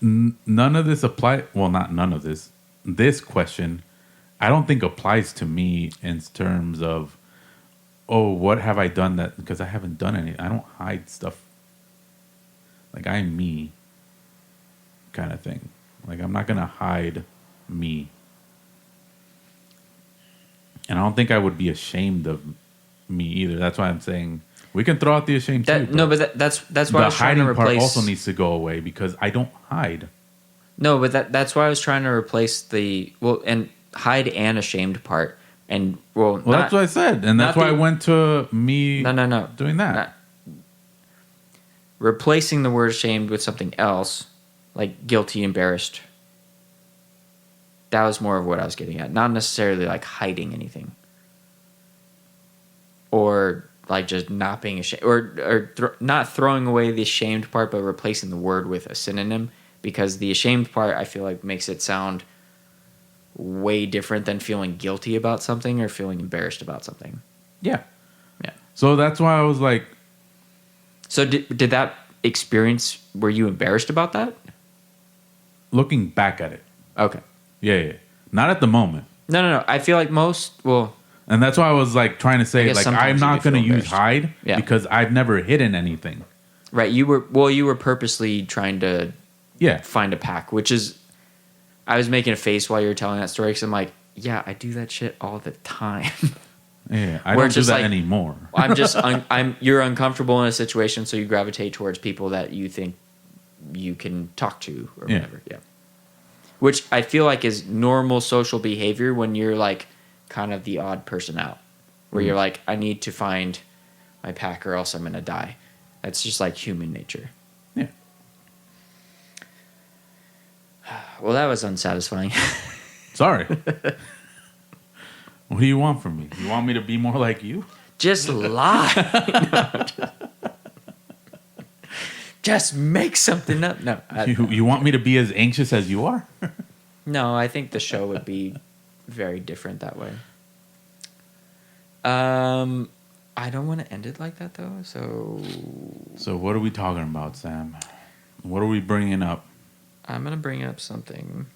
none of this apply. Well, not none of this. This question, I don't think applies to me in terms of, oh, what have I done that? Because I haven't done any. I don't hide stuff. Like, I'm me, kind of thing. Like, I'm not gonna hide me, and I don't think I would be ashamed of me either. That's why I'm saying we can throw out the ashamed too. No, but that's why I was trying to hiding part replace. also needs to go away because I don't hide. No, but that's why I was trying to replace the and hide and ashamed part. And that's what I said, and that's why I went to me. No, doing that. Replacing the word ashamed with something else, like guilty, embarrassed. That was more of what I was getting at, not necessarily like hiding anything, or like just not being ashamed, or not throwing away the ashamed part, but replacing the word with a synonym. Because the ashamed part, I feel like, makes it sound way different than feeling guilty about something or feeling embarrassed about something. Yeah. Yeah. So that's why I was like. So did that experience, were you embarrassed about that? Looking back at it. Okay. Yeah. Not at the moment. No. I feel like and that's why I was like trying to say, like, I'm not going to use hide because I've never hidden anything. Right. You were purposely trying to find a pack, which is, I was making a face while you were telling that story because I'm like, yeah, I do that shit all the time. Yeah, I don't do that anymore. You're uncomfortable in a situation, so you gravitate towards people that you think you can talk to or whatever. Yeah. Which I feel like is normal social behavior when you're like kind of the odd person out. Where you're like, I need to find my pack or else I'm going to die. That's just like human nature. Yeah. Well, that was unsatisfying. Sorry. What do you want from me? You want me to be more like you? Just lie. Just make something up. No, You want me to be as anxious as you are? no. I think the show would be very different that way. I don't want to end it like that though. So what are we talking about, Sam? What are we bringing up? I'm gonna bring up something.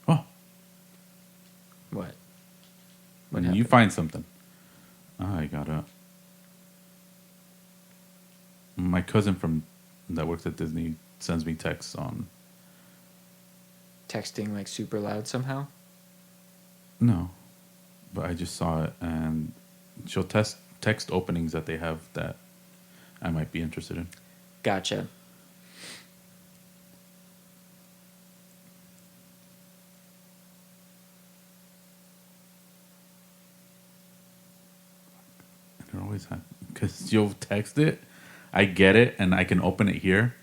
Oh, What? when you happened? find something. I got it. My cousin that works at Disney sends me texts on. Texting like super loud somehow. No, but I just saw it, and she'll text openings that they have that I might be interested in. Gotcha. It always because you'll text it, I get it, and I can open it here,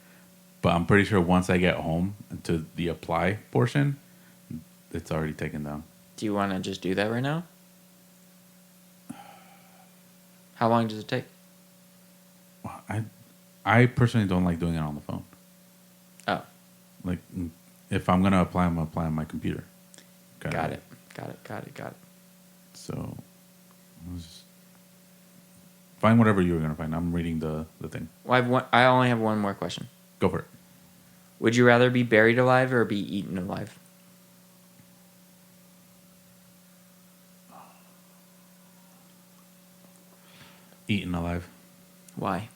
but I'm pretty sure once I get home to the apply portion, it's already taken down. Do you want to just do that right now? How long does it take? I personally don't like doing it on the phone. Oh, Like, if I'm gonna apply, I'm gonna apply on my computer. got it. Got it. So, let's just find whatever you were gonna find. I'm reading the thing. Well, I only have one more question. Go for it. Would you rather be buried alive or be eaten alive? Eaten alive. Why?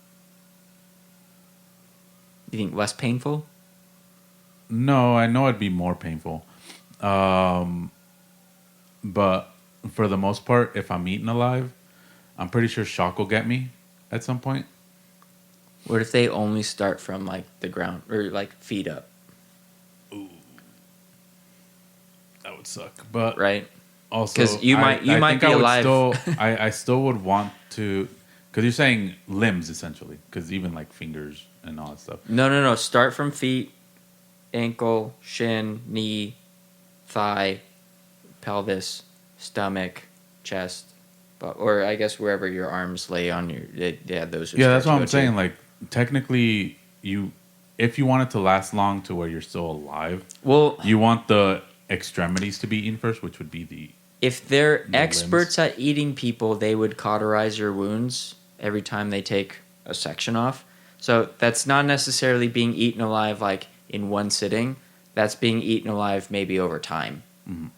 You think less painful? No, I know it'd be more painful. But for the most part, if I'm eaten alive, I'm pretty sure shock will get me at some point. What if they only start from like the ground or like feet up, That would suck. But right? also, 'Cause you might think be I would alive. I still would want to, because you're saying limbs essentially, because even like fingers and all that stuff. No. Start from feet, ankle, shin, knee, thigh, pelvis, stomach, chest, or I guess wherever your arms lay on your. Yeah, those. Yeah, that's what I'm saying. Like technically, if you want it to last long to where you're still alive, Well, you want the extremities to be eaten first, which would be the. if they're The experts at eating people, they would cauterize your wounds every time they take a section off. So that's not necessarily being eaten alive like in one sitting. That's being eaten alive maybe over time. Mhm.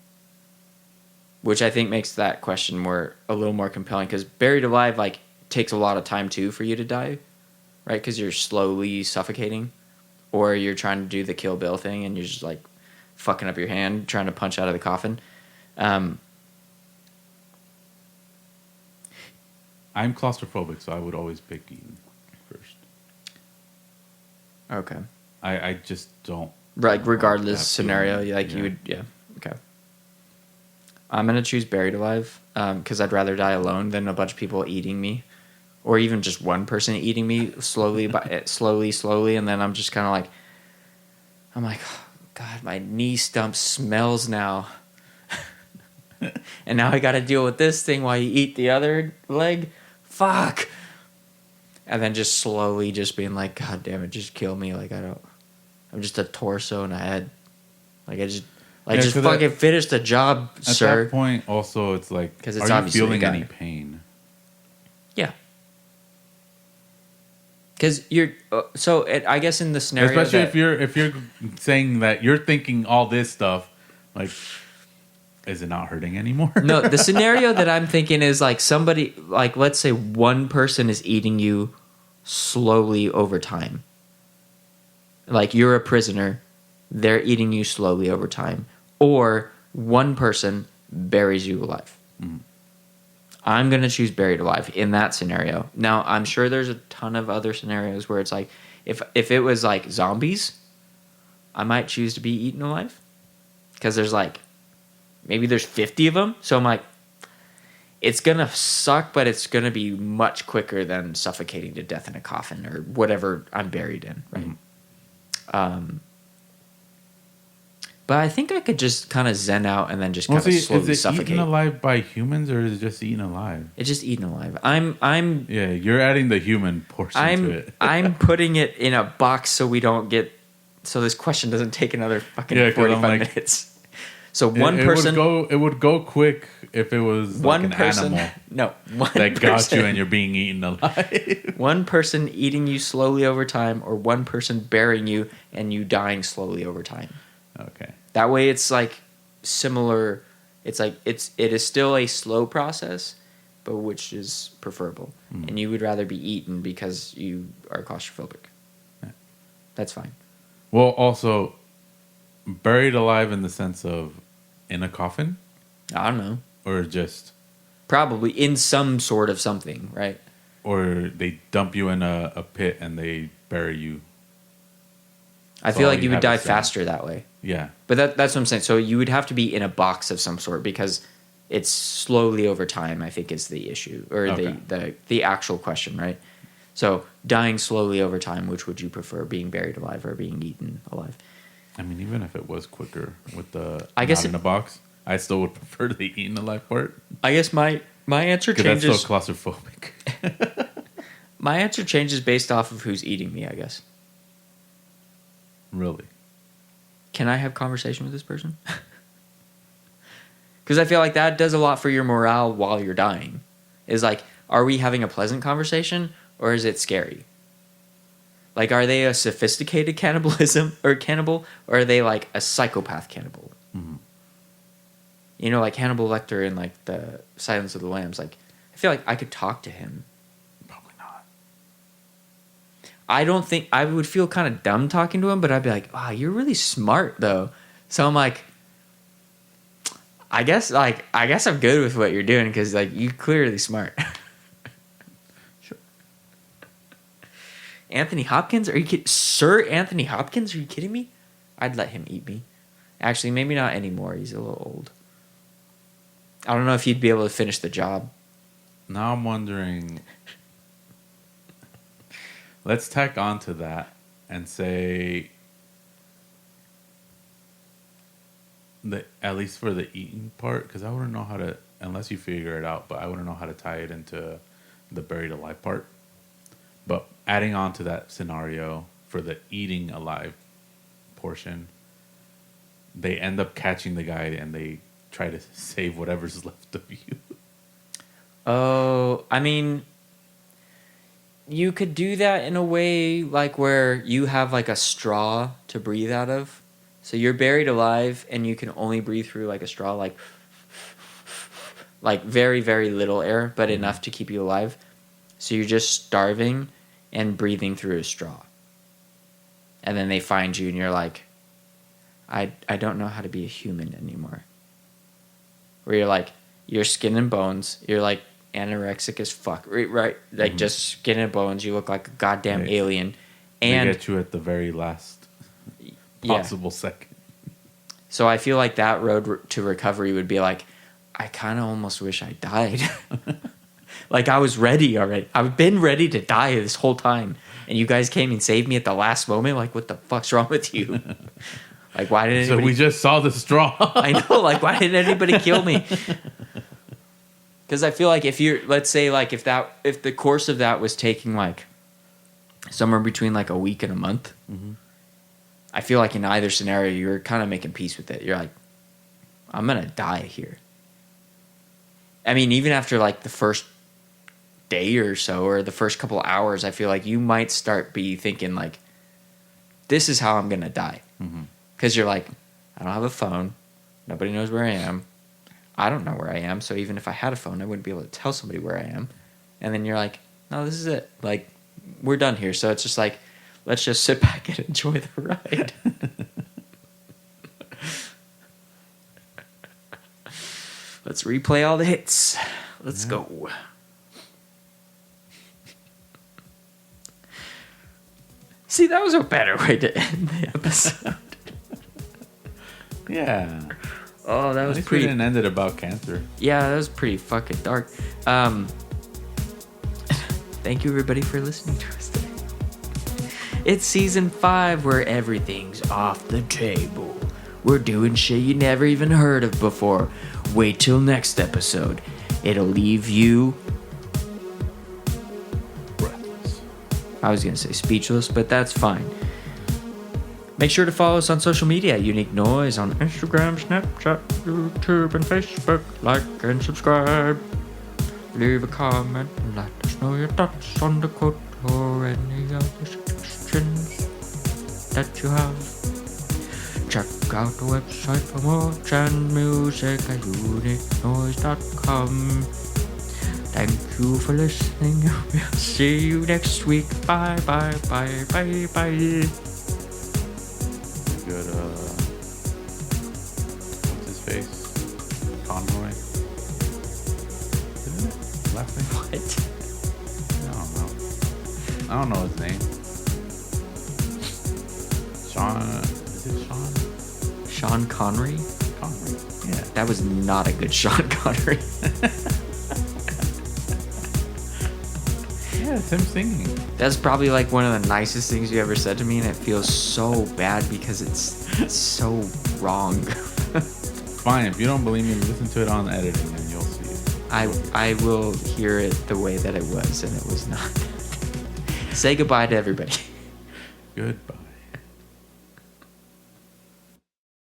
Which I think makes that question a little more compelling, because buried alive like takes a lot of time too for you to die, right? Because you're slowly suffocating, or you're trying to do the Kill Bill thing and you're just like fucking up your hand trying to punch out of the coffin. I'm claustrophobic, so I would always pick eaten first. Okay. I just don't. Like regardless that scenario, feeling. like Yeah. you would, yeah. Okay. I'm gonna choose buried alive because I'd rather die alone than a bunch of people eating me, or even just one person eating me slowly, slowly, and then I'm just kind of like, oh, God, my knee stump smells now, and now I got to deal with this thing while you eat the other leg. Fuck. And then just slowly, just being like, God damn it, just kill me. Like I'm just a torso and a head. Like just Yeah, just 'cause fucking finish the job, At sir. that point, also, it's like, 'Cause it's are you obviously feeling a guy. any pain? Yeah. Because you're I guess in the scenario, Especially that, if you're saying that you're thinking all this stuff, like, is it not hurting anymore? no, the scenario that I'm thinking is like somebody, like let's say one person is eating you slowly over time. Like you're a prisoner, they're eating you slowly over time, or one person buries you alive. Mhm. I'm gonna choose buried alive in that scenario. Now I'm sure there's a ton of other scenarios where it's like if it was like zombies, I might choose to be eaten alive because there's like maybe there's 50 of them. So I'm like, it's gonna suck, but it's gonna be much quicker than suffocating to death in a coffin or whatever I'm buried in, right? But I think I could just kind of zen out and then just Well, kind of see, is slowly it suffocate. eaten alive by humans or is it just eaten alive? It's just eaten alive. I'm Yeah, you're adding the human portion to it. I'm putting it in a box so we don't get so this question doesn't take another fucking Yeah, 'cause I'm 45 like- minutes. So one person It would go quick if it was like one an person animal no, one that person, got you and you're being eaten alive. one person eating you slowly over time or one person burying you and you dying slowly over time. Okay. That way it's like similar. It's like it is still a slow process, but which is preferable. And you would rather be eaten because you are claustrophobic. Yeah. That's fine. Well, also buried alive in the sense of in a coffin I don't know. or just Probably in some sort of something, right? or they dump you in a pit and they bury you. I So feel all like you you would have die is sand. faster that way. Yeah. But that's what I'm saying. So you would have to be in a box of some sort because it's slowly over time, I think is the issue or Okay. the actual question, right? So dying slowly over time, which would you prefer, being buried alive or being eaten alive? I mean, even if it was quicker with the I guess not in a box, I still would prefer the eaten alive part I guess my answer because that's changes. so claustrophobic. My answer changes based off of who's eating me, I guess. Really? Can I have conversation with this person? Because I feel like that does a lot for your morale while you're dying. Is like, are we having a pleasant conversation or is it scary? Like, are they a sophisticated cannibalism or cannibal, or are they like a psychopath cannibal? Mhm. You know, like Hannibal Lecter in like the Silence of the Lambs. Like, I feel like I could talk to him. Probably not. I don't think I would feel kind of dumb talking to him, but I'd be like, "Wow, you're really smart, though." So I'm like, I guess I'm good with what you're doing because like you're clearly smart. Sure. Anthony Hopkins? Are you kidding? Sir Anthony Hopkins? Are you kidding me? I'd let him eat me. Actually, maybe not anymore. He's a little old. I don't know if he'd be able to finish the job. Now I'm wondering. Let's tack on to that and say that at least for the eating part, because I wouldn't know how to, unless you figure it out, but I wouldn't know how to tie it into the buried alive part. But adding on to that scenario for the eating alive portion, they end up catching the guy and they try to save whatever's left of you. Oh, I mean, you could do that in a way like where you have like a straw to breathe out of. So you're buried alive and you can only breathe through like a straw, like very, very little air, but enough to keep you alive. So you're just starving and breathing through a straw. And then they find you and you're like, I don't know how to be a human anymore. Where you're like, you're skin and bones. You're like anorexic as fuck, right? Like just skin and bones. You look like a goddamn Right. alien. They And get you at the very last yeah. possible second. So I feel like that road to recovery would be like, I kind of almost wish I died. Like I was ready already. I've been ready to die this whole time. And you guys came and saved me at the last moment. Like, what the fuck's wrong with you? Like, why didn't So anybody... we just saw the straw. I know, like, why didn't anybody kill me? Because I feel like if you're, let's say, like, if the course of that was taking, like, somewhere between, like, a week and a month, I feel like in either scenario, you're kind of making peace with it. You're like, I'm going to die here. I mean, even after, like, the first day or so, or the first couple hours, I feel like you might start be thinking, like, this is how I'm going to die. Because you're like, I don't have a phone. Nobody knows where I am. I don't know where I am. So even if I had a phone, I wouldn't be able to tell somebody where I am. And then you're like, no, this is it. Like, we're done here. So it's just like, let's just sit back and enjoy the ride. Let's replay all the hits. Let's go. See, that was a better way to end the episode. Yeah. Oh, that At was least we pretty. didn't end it about cancer. Yeah, that was pretty fucking dark. Thank you, everybody, for listening to us today. It's season 5 where everything's off the table. We're doing shit you never even heard of before. Wait till next episode. It'll leave you... Breathless. I was going to say speechless, but that's fine. Make sure to follow us on social media at Unique Noise on Instagram, Snapchat, YouTube, and Facebook. Like and subscribe. Leave a comment and let us know your thoughts on the quote or any other suggestions that you have. Check out the website for more and music at uniquenoise.com. Thank you for listening. We'll see you next week. Bye, bye, bye, bye, bye. Good, what's his face? Conroy? Isn't it? Last name? What? I don't know his name. Sean, is it Sean? Sean Connery? Conroy. Yeah. That was not a good Sean Connery. Yeah, it's him singing. That's probably like one of the nicest things you ever said to me, and it feels so bad because it's so wrong. Fine, if you don't believe me, listen to it on editing and you'll see it. I will hear it the way that it was, and it was not. Say goodbye to everybody. Goodbye.